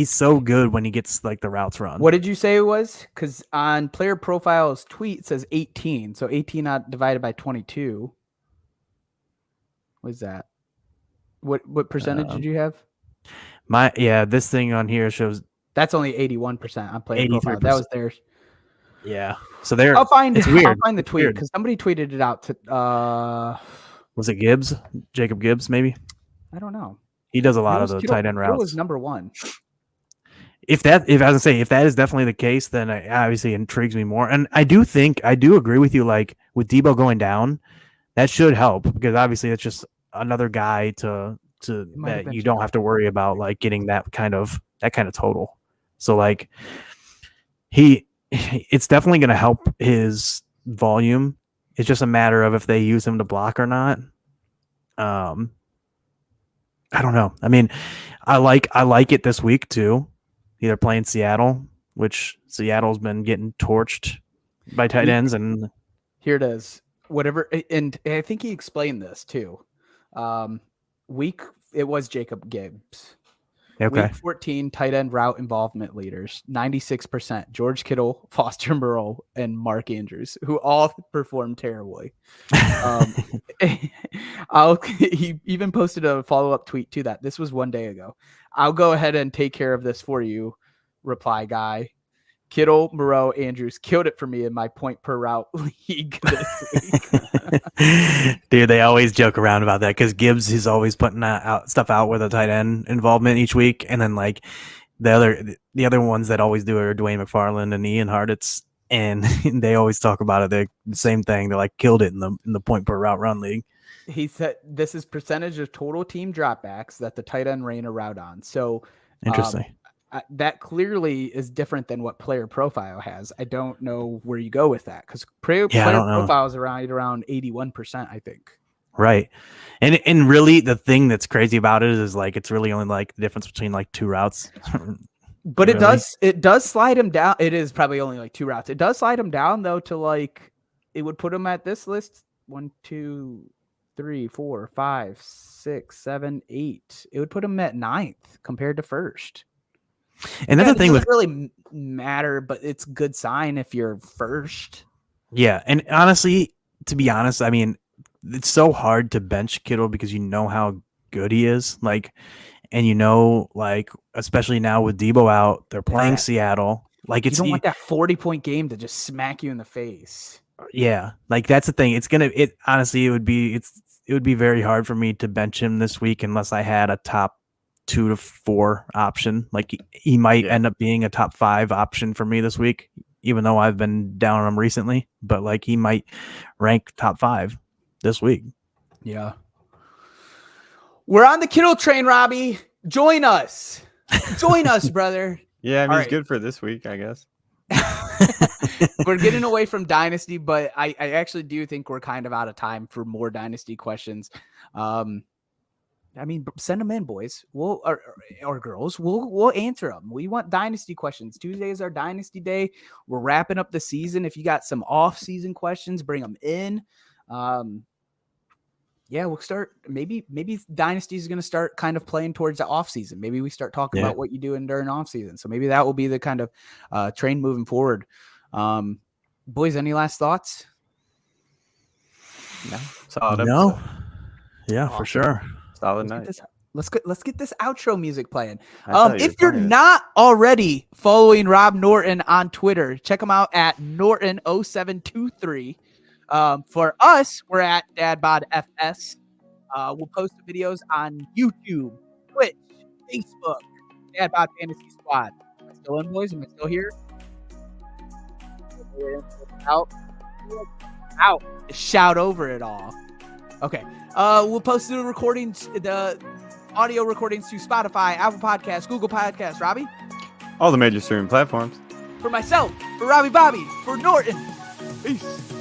so good when he gets like the routes run. What did you say it was? Because on Player Profile's tweet it says 18, so 18 divided by 22. What is that? What percentage did you have? This thing on here shows that's only 81% on Player Profile. That was theirs. Yeah. So there. I'll find it's weird. I'll find the tweet because somebody tweeted it out to. Was it Gibbs? Jacob Gibbs, maybe? I don't know. He does a lot of the tight end routes. He was number 1. If that is definitely the case, then it obviously intrigues me more. And I do agree with you. Like with Debo going down, that should help because obviously it's just another guy that you don't have to worry about like getting that kind of total. So like it's definitely going to help his volume. It's just a matter of if they use him to block or not. I don't know. I mean, I like it this week too. Either playing Seattle, which Seattle's been getting torched by tight ends, and here it is. Whatever, and I think he explained this too. It was Jacob Gibbs. Okay. Week 14 tight end route involvement leaders, 96%. George Kittle, Foster Moreau, and Mark Andrews, who all performed terribly. He even posted a follow-up tweet to that. This was 1 day ago. I'll go ahead and take care of this for you, reply guy. Kittle, Moreau, Andrews killed it for me in my point per route league this week. Dude, they always joke around about that because Gibbs is always putting out stuff out with a tight end involvement each week, and then like the other ones that always do are Dwayne McFarland and Ian Hartitz, and they always talk about it. They're the same thing. They like killed it in the point per route run league. He said this is percentage of total team dropbacks that the tight end ran a route on. So interesting. That clearly is different than what player profile has. I don't know where you go with that because player profile is around 81%, I think. Right. And really the thing that's crazy about it is like it's really only like the difference between like two routes. But really? it does slide him down. It is probably only like two routes. It does slide him down though to like it would put him at this list 1, 2, 3, 4, 5, 6, 7, 8. It would put him at 9th compared to first. And that's the thing with really matter, but it's good sign if you're first. Yeah, and honestly, to be honest, I mean, it's so hard to bench Kittle because you know how good he is. Like, and you know, like, especially now with Debo out, they're playing Seattle. Like, you don't want that 40-point game to just smack you in the face. Yeah, like that's the thing. Honestly, it would be very hard for me to bench him this week unless I had a top 2 to 4 option. Like he might end up being a top 5 option for me this week, even though I've been down on him recently, but like he might rank top 5 this week. Yeah. We're on the Kittle train, Robbie. Join us. Join us, brother. Yeah, I mean, he's good for this week, I guess. We're getting away from Dynasty, but I actually do think we're kind of out of time for more Dynasty questions. I mean, send them in, boys. Or girls. We'll answer them. We want Dynasty questions. Tuesday is our Dynasty day. We're wrapping up the season. If you got some off-season questions, bring them in. We'll start. Maybe Dynasty is going to start kind of playing towards the off-season. Maybe we start talking about what you do during off-season. So maybe that will be the kind of train moving forward. Boys, any last thoughts? No. Solid episode. Yeah, awesome. For sure. Solid night. Let's get this outro music playing. If you're not already following Rob Norton on Twitter, check him out at Norton0723. For us, we're at DadBodFS. We'll post the videos on YouTube, Twitch, Facebook, DadBod Fantasy Squad. Am I still in, boys? Am I still here? Out. Shout over it all. Okay. We'll post the recordings, the audio recordings to Spotify, Apple Podcasts, Google Podcasts. Robbie? All the major streaming platforms. For myself, for Robbie Bobby, for Norton. Peace.